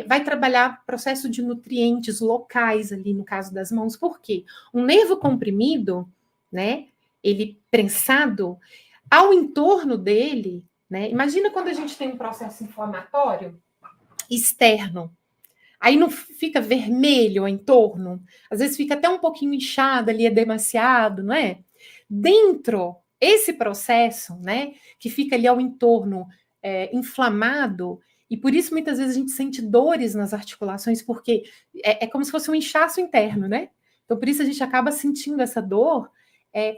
vai trabalhar processo de nutrientes locais ali no caso das mãos. Por quê? Um nervo comprimido, né? Ele prensado, ao entorno dele, né? Imagina quando a gente tem um processo inflamatório externo. Aí não fica vermelho ao entorno, às vezes fica até um pouquinho inchado ali, é demasiado, não é? Dentro, esse processo, né, que fica ali ao entorno inflamado, E por isso, muitas vezes, a gente sente dores nas articulações, porque é como se fosse um inchaço interno, né? Então, por isso, a gente acaba sentindo essa dor.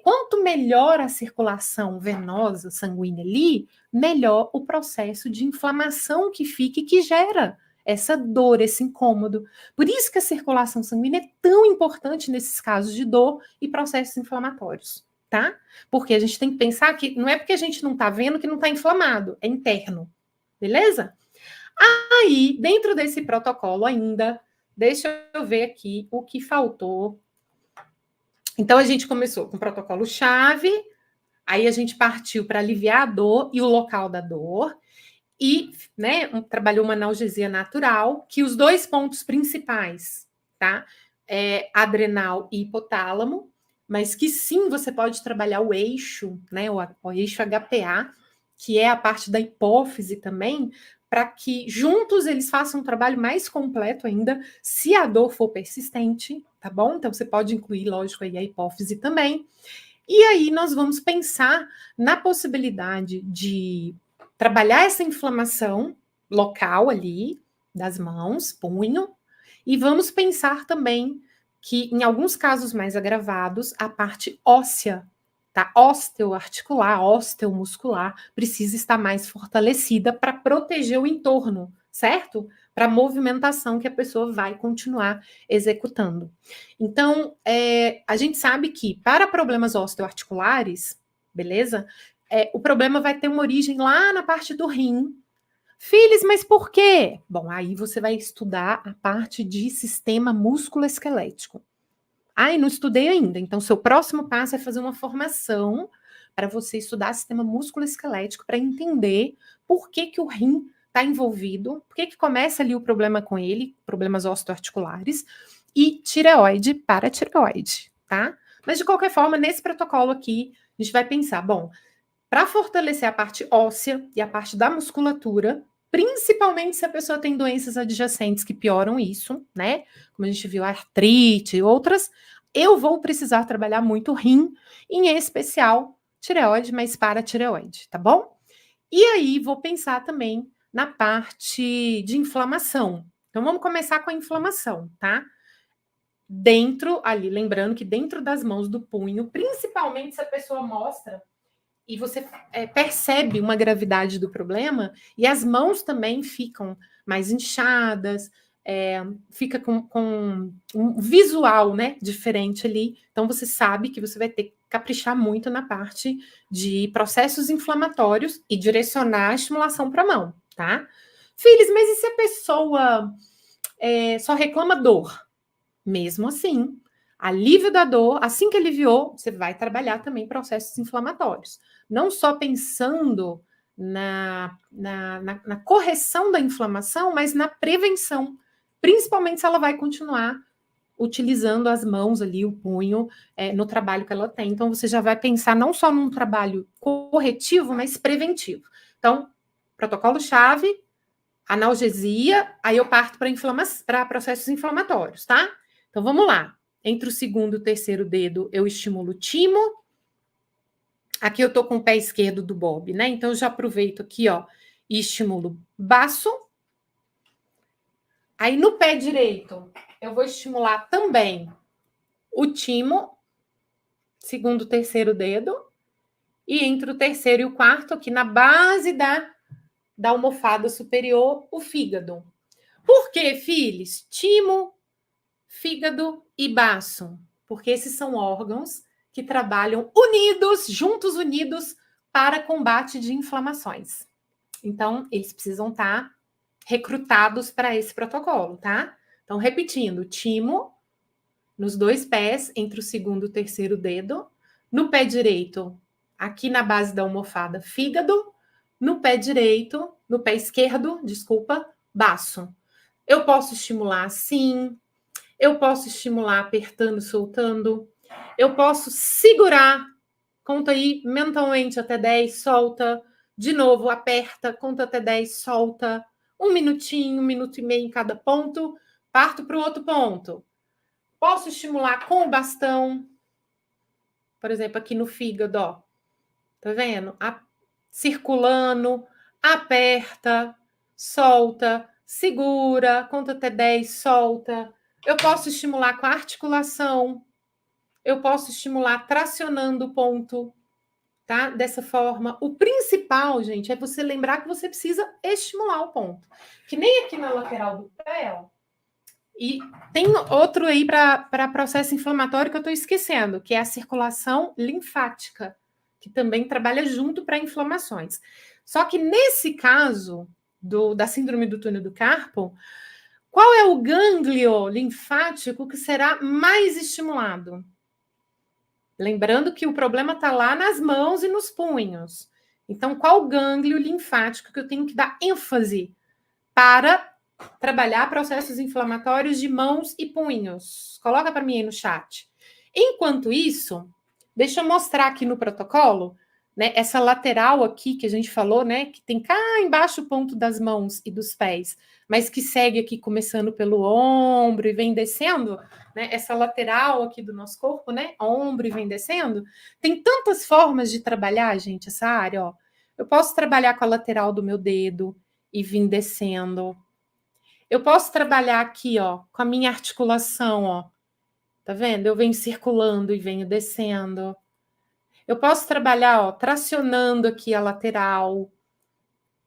Quanto melhor a circulação venosa, sanguínea ali, melhor o processo de inflamação que fica e que gera essa dor, esse incômodo. Por isso que a circulação sanguínea é tão importante nesses casos de dor e processos inflamatórios, tá? Porque a gente tem que pensar que não é porque a gente não está vendo que não está inflamado, é interno, beleza? Aí, dentro desse protocolo ainda, deixa eu ver aqui o que faltou. Então, a gente começou com o protocolo-chave, aí a gente partiu para aliviar a dor e o local da dor, e né, trabalhou uma analgesia natural, que os dois pontos principais, tá? Adrenal e hipotálamo, mas que sim, você pode trabalhar o eixo, né? O eixo HPA, que é a parte da hipófise também, para que juntos eles façam um trabalho mais completo ainda, se a dor for persistente, tá bom? Então você pode incluir, lógico, aí a hipófise também. E aí nós vamos pensar na possibilidade de trabalhar essa inflamação local ali das mãos, punho, e vamos pensar também que em alguns casos mais agravados, a parte óssea, tá? Osteoarticular, osteomuscular, precisa estar mais fortalecida para proteger o entorno, certo? Para a movimentação que a pessoa vai continuar executando. Então, a gente sabe que para problemas osteoarticulares, beleza? O problema vai ter uma origem lá na parte do rim. Filhos, mas por quê? Bom, aí você vai estudar a parte de sistema músculo-esquelético. Ai, não estudei ainda. Então, seu próximo passo é fazer uma formação para você estudar sistema músculo-esquelético para entender por que, que o rim está envolvido, por que, que começa ali o problema com ele, problemas osteoarticulares, e tireoide para tireoide, tá? Mas, de qualquer forma, nesse protocolo aqui, a gente vai pensar, bom, para fortalecer a parte óssea e a parte da musculatura, principalmente se a pessoa tem doenças adjacentes que pioram isso, né? Como a gente viu, artrite e outras, eu vou precisar trabalhar muito rim, em especial tireoide, mas para tireoide, tá bom? E aí vou pensar também na parte de inflamação. Então vamos começar com a inflamação, tá? Dentro ali, lembrando que dentro das mãos do punho, principalmente se a pessoa mostra e você percebe uma gravidade do problema, e as mãos também ficam mais inchadas, fica com um visual, né, diferente ali. Então você sabe que você vai ter que caprichar muito na parte de processos inflamatórios e direcionar a estimulação para a mão, tá? Filhos, mas e se a pessoa só reclama dor? Mesmo assim, alívio da dor, assim que aliviou, você vai trabalhar também processos inflamatórios. Não só pensando na correção da inflamação, mas na prevenção, principalmente se ela vai continuar utilizando as mãos ali, o punho, no trabalho que ela tem. Então, você já vai pensar não só num trabalho corretivo, mas preventivo. Então, protocolo-chave, analgesia, aí eu parto para processos inflamatórios, tá? Então vamos lá. Entre o segundo e o terceiro dedo, eu estimulo o timo. Aqui eu tô com o pé esquerdo do Bob, né? Então eu já aproveito aqui, ó, e estimulo baço. Aí no pé direito, eu vou estimular também o timo, segundo, terceiro dedo. E entre o terceiro e o quarto, aqui na base da almofada superior, o fígado. Por quê, filhos? Timo, fígado e baço, porque esses são órgãos que trabalham unidos, juntos unidos, para combate de inflamações. Então, eles precisam estar recrutados para esse protocolo, tá? Então, repetindo, timo nos dois pés, entre o segundo e o terceiro dedo, no pé direito, aqui na base da almofada, fígado, no pé direito, no pé esquerdo, desculpa, baço. Eu posso estimular assim, eu posso estimular apertando, soltando. Eu posso segurar, conta aí mentalmente até 10, solta. De novo, aperta, conta até 10, solta. Um minutinho, 1 minuto e meio em cada ponto. Parto para o outro ponto. Posso estimular com o bastão. Por exemplo, aqui no fígado, ó. Tá vendo? Circulando, aperta, solta, segura, conta até 10, solta. Eu posso estimular com a articulação, eu posso estimular tracionando o ponto, tá? Dessa forma. O principal, gente, é você lembrar que você precisa estimular o ponto. Que nem aqui na lateral do pé, ó. E tem outro aí para processo inflamatório que eu estou esquecendo, que é a circulação linfática, que também trabalha junto para inflamações. Só que nesse caso da síndrome do túnel do carpo, qual é o gânglio linfático que será mais estimulado? Lembrando que o problema está lá nas mãos e nos punhos. Então, qual gânglio linfático que eu tenho que dar ênfase para trabalhar processos inflamatórios de mãos e punhos? Coloca para mim aí no chat. Enquanto isso, deixa eu mostrar aqui no protocolo, né, essa lateral aqui que a gente falou, né, que tem cá embaixo o ponto das mãos e dos pés, mas que segue aqui começando pelo ombro e vem descendo, né, essa lateral aqui do nosso corpo, né, ombro e vem descendo. Tem tantas formas de trabalhar, gente, essa área, ó. Eu posso trabalhar com a lateral do meu dedo e vir descendo. Eu posso trabalhar aqui, ó, com a minha articulação, ó. Tá vendo? Eu venho circulando e venho descendo. Eu posso trabalhar, ó, tracionando aqui a lateral,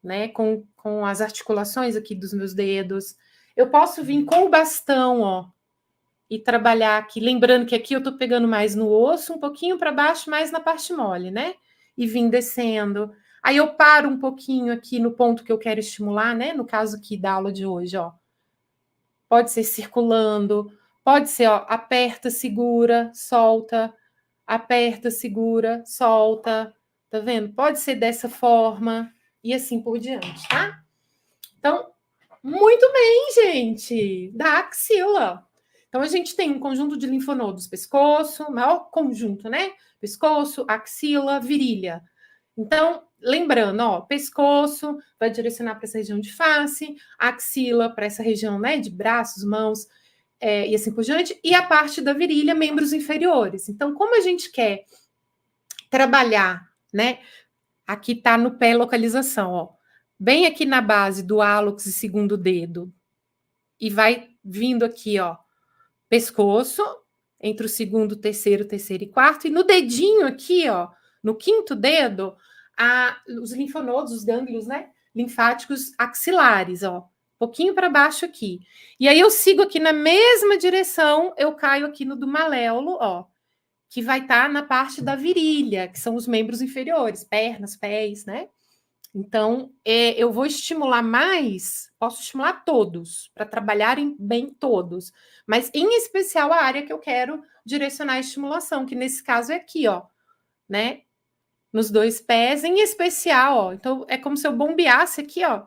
né, com as articulações aqui dos meus dedos. Eu posso vir com o bastão, ó, e trabalhar aqui, lembrando que aqui eu tô pegando mais no osso, um pouquinho para baixo, mais na parte mole, né? E vim descendo. Aí eu paro um pouquinho aqui no ponto que eu quero estimular, né? No caso aqui da aula de hoje, ó. Pode ser circulando, pode ser, ó, aperta, segura, solta, aperta, segura, solta, tá vendo? Pode ser dessa forma e assim por diante, tá? Então, muito bem, gente, da axila. Então, a gente tem um conjunto de linfonodos, pescoço, maior conjunto, né? Pescoço, axila, virilha. Então, lembrando, ó, pescoço vai direcionar para essa região de face, axila para essa região, né, de braços, mãos, e assim por diante, e a parte da virilha, membros inferiores. Então, como a gente quer trabalhar, né, aqui tá no pé localização, ó, bem aqui na base do hálux e segundo dedo, e vai vindo aqui, ó, pescoço, entre o segundo, terceiro e quarto, e no dedinho aqui, ó, no quinto dedo, os linfonodos, os gânglios, né, linfáticos axilares, ó, pouquinho para baixo aqui. E aí eu sigo aqui na mesma direção, eu caio aqui no do maléolo, ó, que vai estar na parte da virilha, que são os membros inferiores, pernas, pés, né? Então, eu vou estimular mais, posso estimular todos, para trabalharem bem todos, mas em especial a área que eu quero direcionar a estimulação, que nesse caso é aqui, ó, né? Nos dois pés, em especial, ó. Então, é como se eu bombeasse aqui, ó.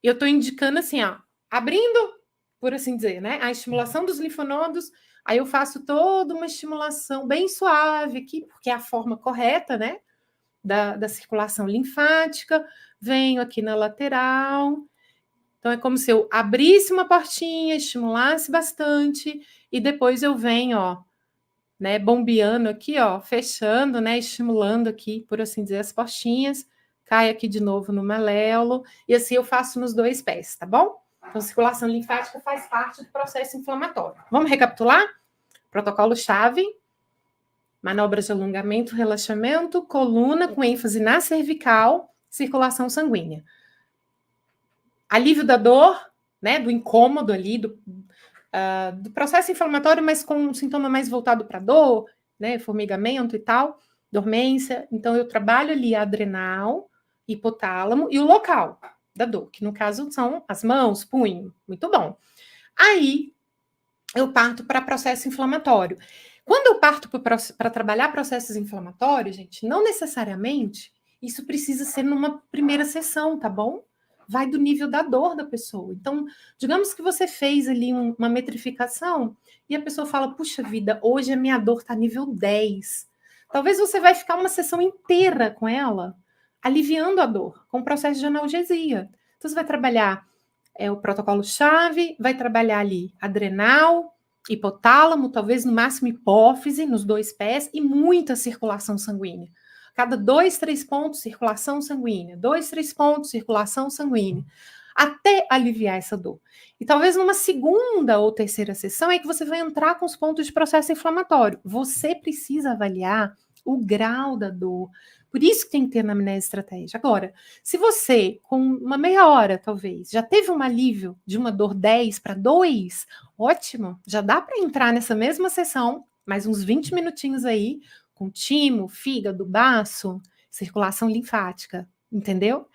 Eu estou indicando assim, ó, abrindo, por assim dizer, né? A estimulação dos linfonodos, aí eu faço toda uma estimulação bem suave aqui, porque é a forma correta, né? Da circulação linfática, venho aqui na lateral. Então, é como se eu abrisse uma portinha, estimulasse bastante, e depois eu venho, ó, né, bombeando aqui, ó, fechando, né, estimulando aqui, por assim dizer, as portinhas, cai aqui de novo no maléolo, e assim eu faço nos dois pés, tá bom? Então, circulação linfática faz parte do processo inflamatório. Vamos recapitular? Protocolo-chave: manobras de alongamento, relaxamento, coluna com ênfase na cervical, circulação sanguínea. Alívio da dor, né, do incômodo ali, do processo inflamatório, mas com um sintoma mais voltado para dor, né, formigamento e tal, dormência. Então, eu trabalho ali a adrenal, hipotálamo e o local da dor, que no caso são as mãos, punho. Muito bom. Aí, eu parto para processo inflamatório. Quando eu parto para trabalhar processos inflamatórios, gente, não necessariamente isso precisa ser numa primeira sessão, tá bom? Vai do nível da dor da pessoa. Então, digamos que você fez ali uma metrificação e a pessoa fala, puxa vida, hoje a minha dor está nível 10. Talvez você vai ficar uma sessão inteira com ela, aliviando a dor, com o processo de analgesia. Então, você vai trabalhar o protocolo-chave, vai trabalhar ali adrenal, hipotálamo, talvez no máximo hipófise, nos dois pés, e muita circulação sanguínea. Cada 2, 3 pontos, circulação sanguínea. 2, 3 pontos, circulação sanguínea. até aliviar essa dor. E talvez numa segunda ou terceira sessão é que você vai entrar com os pontos de processo inflamatório. Você precisa avaliar o grau da dor. Por isso que tem que ter anamnese estratégica. Agora, se você, com uma meia hora, talvez, já teve um alívio de uma dor 10 para 2, ótimo, já dá para entrar nessa mesma sessão, mais uns 20 minutinhos aí, com timo, fígado, baço, circulação linfática, entendeu?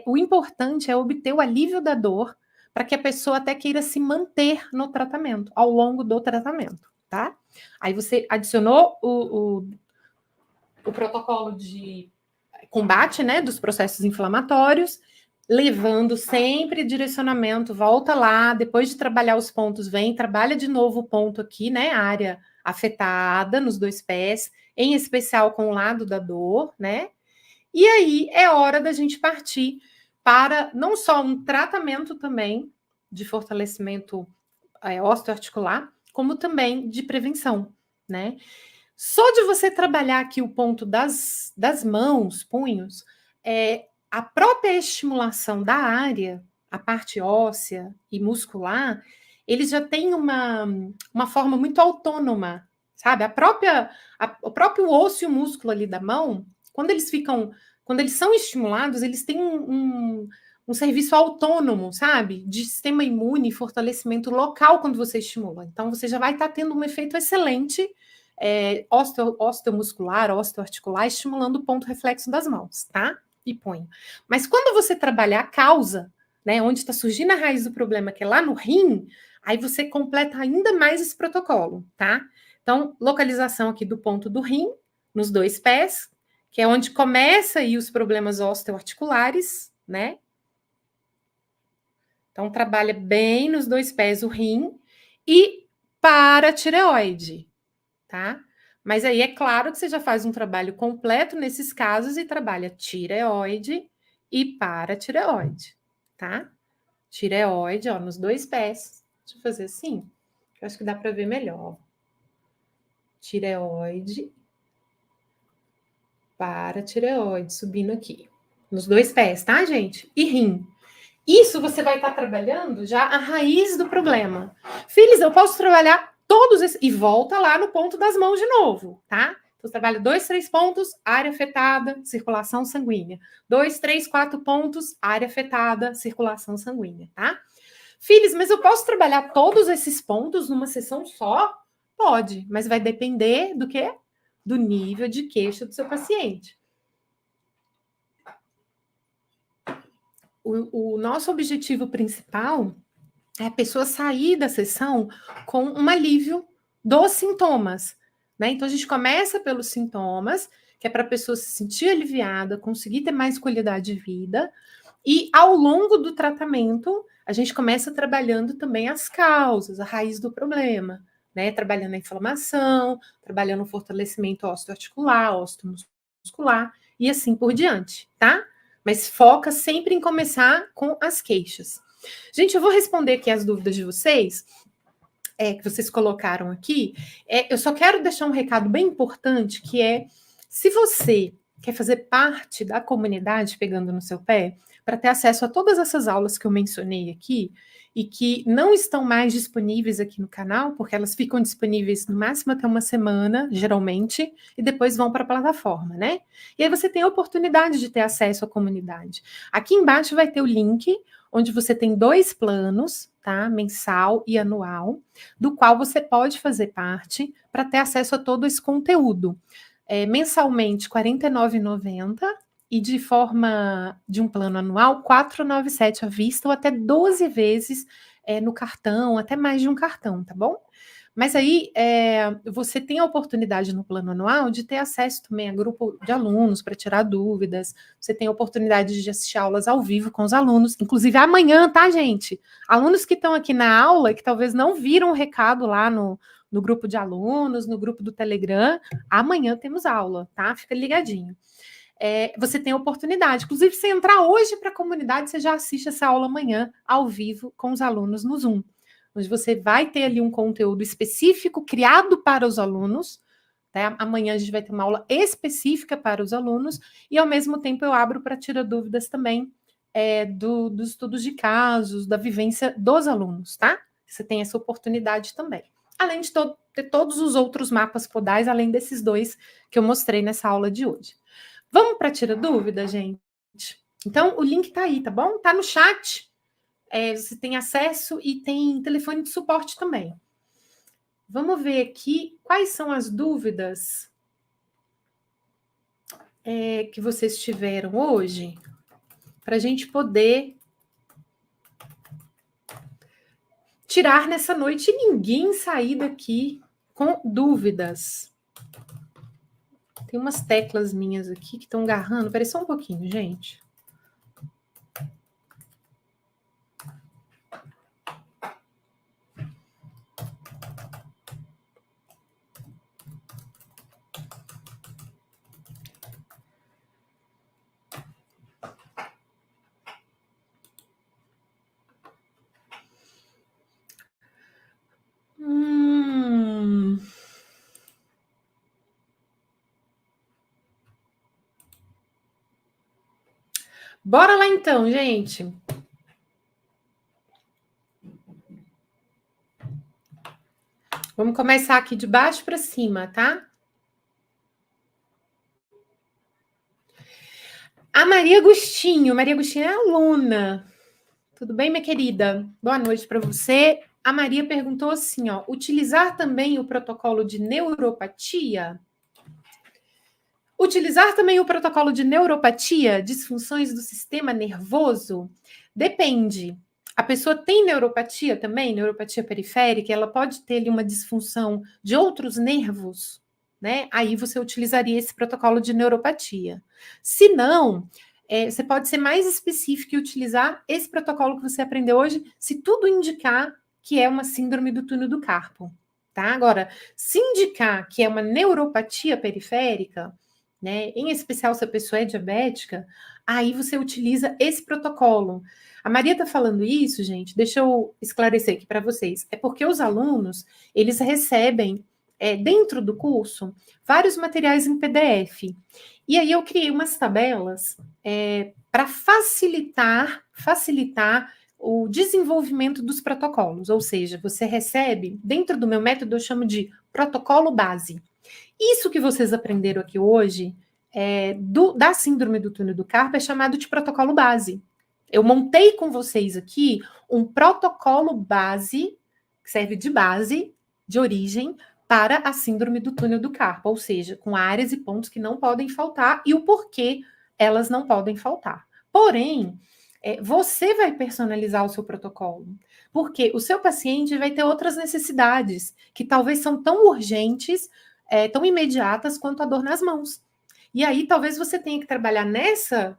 O importante é obter o alívio da dor para que a pessoa até queira se manter no tratamento, ao longo do tratamento, tá? Aí você adicionou o protocolo de combate, né, dos processos inflamatórios, levando sempre direcionamento, volta lá, depois de trabalhar os pontos, vem, trabalha de novo o ponto aqui, né, a área afetada nos 2 pés, em especial com o lado da dor, né? E aí é hora da gente partir para não só um tratamento também de fortalecimento osteoarticular, como também de prevenção, né? Só de você trabalhar aqui o ponto das mãos, punhos, a própria estimulação da área, a parte óssea e muscular, eles já têm uma forma muito autônoma, sabe? O próprio osso e o músculo ali da mão, quando eles são estimulados, eles têm um serviço autônomo, sabe? De sistema imune, fortalecimento local quando você estimula. Então, você já vai estar tendo um efeito excelente osteomuscular, osteoarticular, estimulando o ponto reflexo das mãos, tá? E põe. Mas quando você trabalhar a causa, né, onde está surgindo a raiz do problema, que é lá no rim, aí você completa ainda mais esse protocolo, tá? Então, localização aqui do ponto do rim, nos 2 pés, que é onde começa aí os problemas osteoarticulares, né? Então, trabalha bem nos 2 pés o rim e paratireoide, tá? Mas aí é claro que você já faz um trabalho completo nesses casos e trabalha tireoide e paratireoide, tá? Tireoide, ó, nos 2 pés. Deixa eu fazer assim, eu acho que dá para ver melhor. Tireoide, paratireoide, subindo aqui. Nos 2 pés, tá, gente? E rim. Isso você vai estar trabalhando já a raiz do problema. Filhos, eu posso trabalhar todos esses. E volta lá no ponto das mãos de novo, tá? Então, você trabalha 2, 3 pontos, área afetada, circulação sanguínea. 2, 3, 4 pontos, área afetada, circulação sanguínea, tá? Filhos, mas eu posso trabalhar todos esses pontos numa sessão só? Pode, mas vai depender do quê? Do nível de queixa do seu paciente. O nosso objetivo principal é a pessoa sair da sessão com um alívio dos sintomas, né? Então, a gente começa pelos sintomas, que é para a pessoa se sentir aliviada, conseguir ter mais qualidade de vida, e ao longo do tratamento, a gente começa trabalhando também as causas, a raiz do problema, né? Trabalhando a inflamação, trabalhando o fortalecimento osteoarticular, osteomuscular, e assim por diante, tá? Mas foca sempre em começar com as queixas. Gente, eu vou responder aqui as dúvidas de vocês, que vocês colocaram aqui. Eu só quero deixar um recado bem importante, que é, se você quer fazer parte da comunidade Pegando no Seu Pé, para ter acesso a todas essas aulas que eu mencionei aqui, e que não estão mais disponíveis aqui no canal, porque elas ficam disponíveis no máximo até uma semana, geralmente, e depois vão para a plataforma, né? E aí você tem a oportunidade de ter acesso à comunidade. Aqui embaixo vai ter o link, onde você tem 2 planos, tá? Mensal e anual, do qual você pode fazer parte para ter acesso a todo esse conteúdo. Mensalmente, R$ 49,90 e de um plano anual, R$ 497 à vista ou até 12 vezes no cartão, até mais de um cartão, tá bom? Mas aí você tem a oportunidade no plano anual de ter acesso também a grupo de alunos para tirar dúvidas, você tem a oportunidade de assistir aulas ao vivo com os alunos, inclusive amanhã, tá, gente? Alunos que estão aqui na aula, que talvez não viram o recado lá no grupo de alunos, no grupo do Telegram, amanhã temos aula, tá? Fica ligadinho. Você tem a oportunidade. Inclusive, se entrar hoje para a comunidade, você já assiste essa aula amanhã, ao vivo, com os alunos no Zoom, onde você vai ter ali um conteúdo específico criado para os alunos. Tá? Amanhã a gente vai ter uma aula específica para os alunos e, ao mesmo tempo, eu abro para tirar dúvidas também dos estudos de casos, da vivência dos alunos, tá? Você tem essa oportunidade também. Além de ter todos os outros mapas podais, além desses 2 que eu mostrei nessa aula de hoje. Vamos para tira dúvida, gente? Então, o link está aí, tá bom? Está no chat. Você tem acesso e tem telefone de suporte também. Vamos ver aqui quais são as dúvidas que vocês tiveram hoje, para a gente poder tirar nessa noite e ninguém sair daqui com dúvidas. Tem umas teclas minhas aqui que estão agarrando. Espera só um pouquinho, gente. Bora lá então, gente. Vamos começar aqui de baixo para cima, tá? A Maria Agostinho. Maria Agostinho é aluna. Tudo bem, minha querida? Boa noite para você. A Maria perguntou assim, ó, utilizar também o protocolo de neuropatia? Utilizar também o protocolo de neuropatia, disfunções do sistema nervoso? Depende. A pessoa tem neuropatia também, neuropatia periférica, ela pode ter ali uma disfunção de outros nervos, né? Aí você utilizaria esse protocolo de neuropatia. Se não, você pode ser mais específico e utilizar esse protocolo que você aprendeu hoje, se tudo indicar que é uma síndrome do túnel do carpo, tá? Agora, se indicar que é uma neuropatia periférica, né, em especial se a pessoa é diabética, aí você utiliza esse protocolo. A Maria está falando isso, gente, deixa eu esclarecer aqui para vocês. É porque os alunos, eles recebem, dentro do curso, vários materiais em PDF. E aí eu criei umas tabelas para facilitar o desenvolvimento dos protocolos. Ou seja, você recebe, dentro do meu método, eu chamo de protocolo base. Isso que vocês aprenderam aqui hoje, da síndrome do túnel do carpo, é chamado de protocolo base. Eu montei com vocês aqui um protocolo base, que serve de base, de origem, para a síndrome do túnel do carpo, ou seja, com áreas e pontos que não podem faltar e o porquê elas não podem faltar. Porém, você vai personalizar o seu protocolo, porque o seu paciente vai ter outras necessidades que talvez são tão urgentes, tão imediatas quanto a dor nas mãos. E aí, talvez você tenha que trabalhar nessa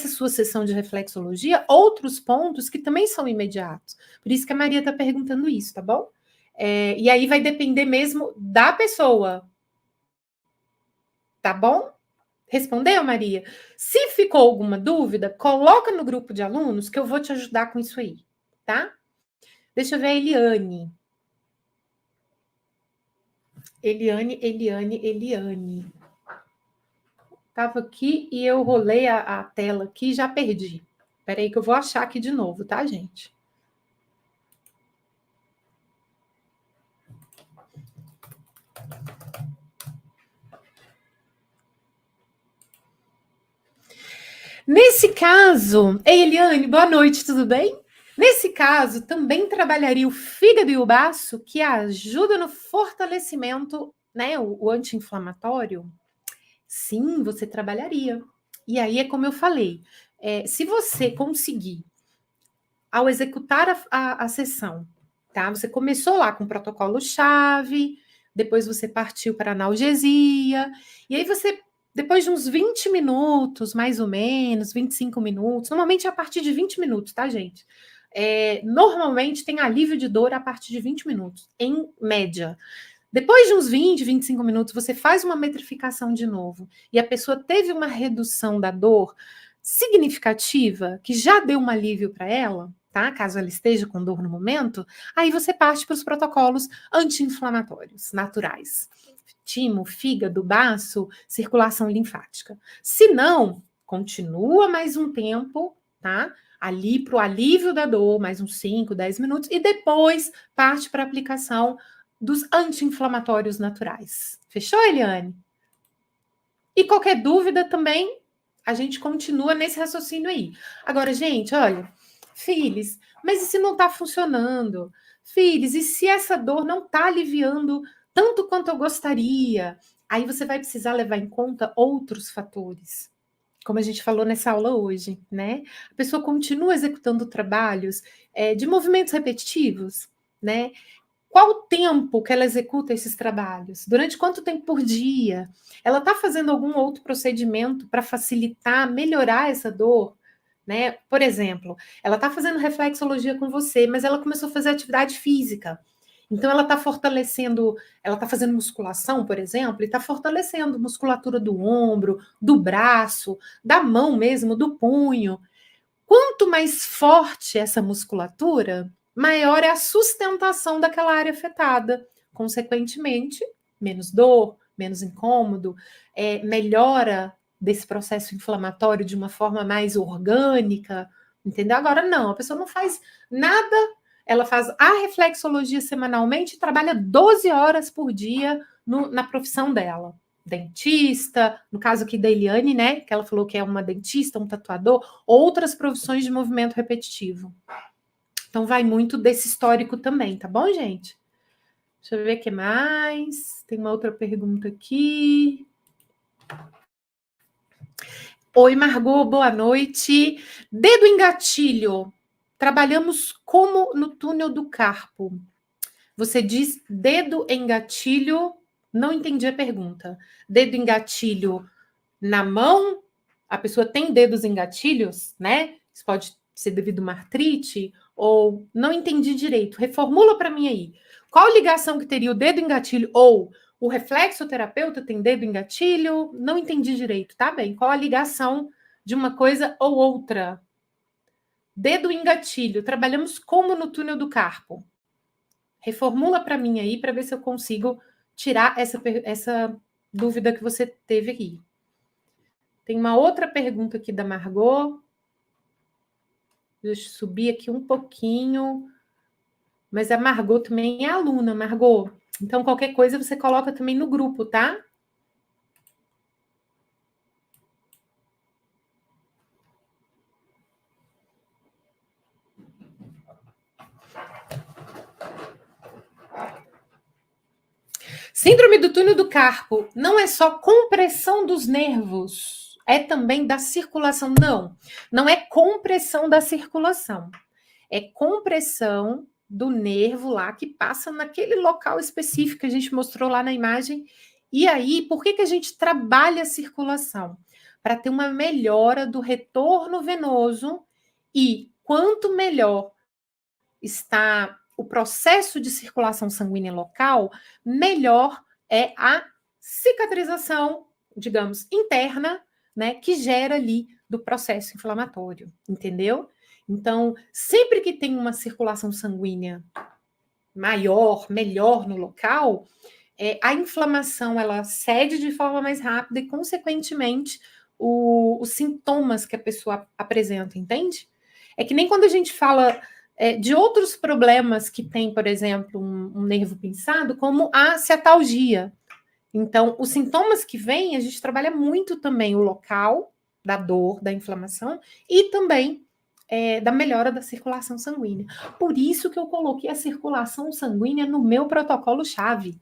sua sessão de reflexologia outros pontos que também são imediatos. Por isso que a Maria está perguntando isso, tá bom? E aí vai depender mesmo da pessoa. Tá bom? Respondeu, Maria? Se ficou alguma dúvida, coloca no grupo de alunos que eu vou te ajudar com isso aí, tá? Deixa eu ver a Eliane. Eliane. Estava aqui e eu rolei a tela aqui e já perdi. Espera aí que eu vou achar aqui de novo, tá, gente? Nesse caso, Eliane, boa noite, tudo bem? Nesse caso, também trabalharia o fígado e o baço, que ajuda no fortalecimento, né, o anti-inflamatório. Sim, você trabalharia. E aí é como eu falei, se você conseguir, ao executar a sessão, tá? Você começou lá com o protocolo-chave, depois você partiu para a analgesia, e aí você, depois de uns 20 minutos, mais ou menos, 25 minutos, normalmente é a partir de 20 minutos, tá, gente? Normalmente tem alívio de dor a partir de 20 minutos, em média. Depois de uns 20, 25 minutos, você faz uma metrificação de novo e a pessoa teve uma redução da dor significativa, que já deu um alívio para ela, tá? Caso ela esteja com dor no momento, aí você parte para os protocolos anti-inflamatórios naturais. Timo, fígado, baço, circulação linfática. Se não, continua mais um tempo, tá? Ali para o alívio da dor, mais uns 5, 10 minutos, e depois parte para a aplicação dos anti-inflamatórios naturais. Fechou, Eliane? E qualquer dúvida também, a gente continua nesse raciocínio aí. Agora, gente, olha, filhos, mas e se não está funcionando? Filhos, e se essa dor não está aliviando tanto quanto eu gostaria? Aí você vai precisar levar em conta outros fatores, como a gente falou nessa aula hoje, né? A pessoa continua executando trabalhos de movimentos repetitivos, né? Qual o tempo que ela executa esses trabalhos? Durante quanto tempo por dia? Ela está fazendo algum outro procedimento para facilitar, melhorar essa dor? Né? Por exemplo, ela está fazendo reflexologia com você, mas ela começou a fazer atividade física. Então, ela está fortalecendo, ela está fazendo musculação, por exemplo, e está fortalecendo a musculatura do ombro, do braço, da mão mesmo, do punho. Quanto mais forte essa musculatura, maior é a sustentação daquela área afetada. Consequentemente, menos dor, menos incômodo, melhora desse processo inflamatório de uma forma mais orgânica, entendeu? Agora, não, a pessoa não faz nada, ela faz a reflexologia semanalmente e trabalha 12 horas por dia na profissão dela. Dentista, no caso aqui da Eliane, né, que ela falou que é uma dentista, um tatuador, outras profissões de movimento repetitivo. Então, vai muito desse histórico também, tá bom, gente? Deixa eu ver o que mais. Tem uma outra pergunta aqui. Oi, Margot, boa noite. Dedo em gatilho. Trabalhamos como no túnel do carpo. Você diz dedo em gatilho. Não entendi a pergunta. Dedo em gatilho na mão, a pessoa tem dedos em gatilhos, né? Isso pode ser devido a uma artrite, ou não entendi direito. Reformula para mim aí. Qual ligação que teria o dedo em gatilho? Ou o reflexoterapeuta tem dedo em gatilho? Não entendi direito, tá bem? Qual a ligação de uma coisa ou outra? Dedo em gatilho. Trabalhamos como no túnel do carpo. Reformula para mim aí para ver se eu consigo tirar essa dúvida que você teve aqui. Tem uma outra pergunta aqui da Margot. Deixa eu subir aqui um pouquinho. Mas a Margot também é aluna, Margot. Então, qualquer coisa você coloca também no grupo, tá? Síndrome do túnel do carpo não é só compressão dos nervos, é também da circulação. Não é compressão da circulação. É compressão do nervo lá que passa naquele local específico que a gente mostrou lá na imagem. E aí, por que a gente trabalha a circulação? Para ter uma melhora do retorno venoso e quanto melhor está o processo de circulação sanguínea local, melhor é a cicatrização, digamos, interna, né, que gera ali do processo inflamatório, entendeu? Então, sempre que tem uma circulação sanguínea maior, melhor no local, a inflamação ela cede de forma mais rápida e, consequentemente, os sintomas que a pessoa apresenta, entende? É que nem quando a gente fala de outros problemas que tem, por exemplo, um nervo pinçado, como a ciatalgia. Então, os sintomas que vêm, a gente trabalha muito também o local da dor, da inflamação e também da melhora da circulação sanguínea. Por isso que eu coloquei a circulação sanguínea no meu protocolo-chave.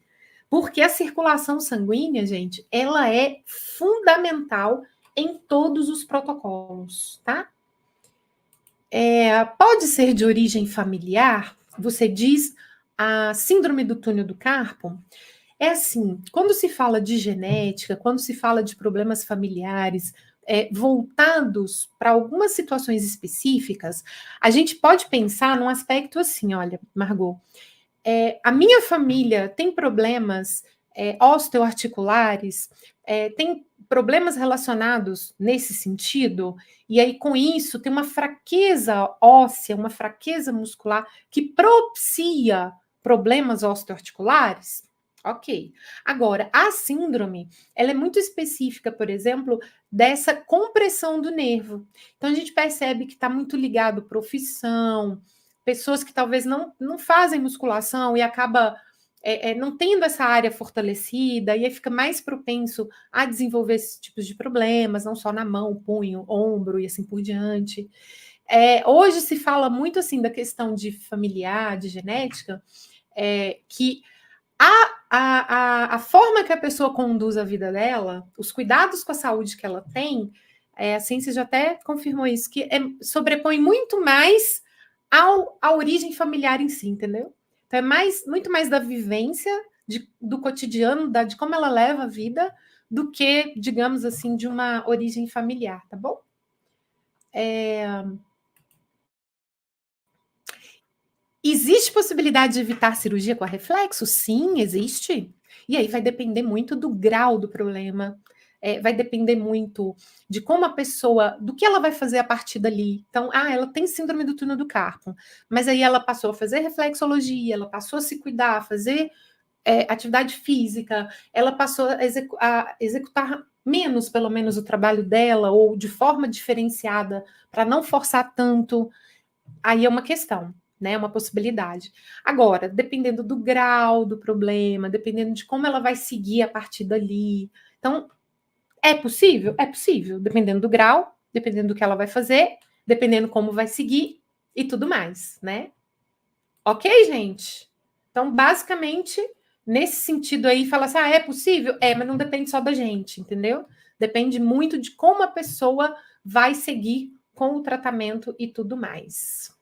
Porque a circulação sanguínea, gente, ela é fundamental em todos os protocolos, tá? Pode ser de origem familiar? Você diz a síndrome do túnel do carpo? É assim, quando se fala de genética, quando se fala de problemas familiares voltados para algumas situações específicas, a gente pode pensar num aspecto assim, olha, Margot, a minha família tem problemas osteoarticulares, tem problemas relacionados nesse sentido, e aí com isso tem uma fraqueza óssea, uma fraqueza muscular que propicia problemas osteoarticulares? Ok. Agora, a síndrome, ela é muito específica, por exemplo, dessa compressão do nervo. Então, a gente percebe que está muito ligado à profissão, pessoas que talvez não fazem musculação e acaba não tendo essa área fortalecida, e aí fica mais propenso a desenvolver esses tipos de problemas, não só na mão, punho, ombro e assim por diante. Hoje se fala muito assim da questão de familiar, de genética, que a forma que a pessoa conduz a vida dela, os cuidados com a saúde que ela tem, a ciência já até confirmou isso, que sobrepõe muito mais à origem familiar em si, entendeu? Então muito mais da vivência do cotidiano, de como ela leva a vida, do que, digamos assim, de uma origem familiar, tá bom? Existe possibilidade de evitar cirurgia com a reflexo? Sim, existe. E aí vai depender muito do grau do problema, vai depender muito de como a pessoa, do que ela vai fazer a partir dali. Então, ela tem síndrome do túnel do carpo, mas aí ela passou a fazer reflexologia, ela passou a se cuidar, a fazer atividade física, ela passou a executar menos, pelo menos, o trabalho dela, ou de forma diferenciada, para não forçar tanto. Aí é uma questão, né? Uma possibilidade. Agora, dependendo do grau do problema, dependendo de como ela vai seguir a partir dali. Então, é possível? É possível, dependendo do grau, dependendo do que ela vai fazer, dependendo como vai seguir e tudo mais, né? Ok, gente? Então, basicamente, nesse sentido aí, fala assim: é possível? Mas não depende só da gente, entendeu? Depende muito de como a pessoa vai seguir com o tratamento e tudo mais.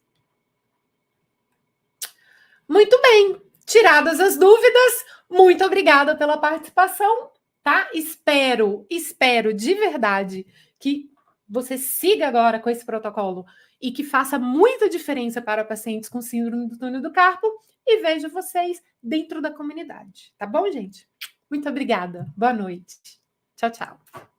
Muito bem, tiradas as dúvidas, muito obrigada pela participação, tá? Espero de verdade que você siga agora com esse protocolo e que faça muita diferença para pacientes com síndrome do túnel do carpo e vejo vocês dentro da comunidade, tá bom, gente? Muito obrigada. Boa noite. Tchau, tchau.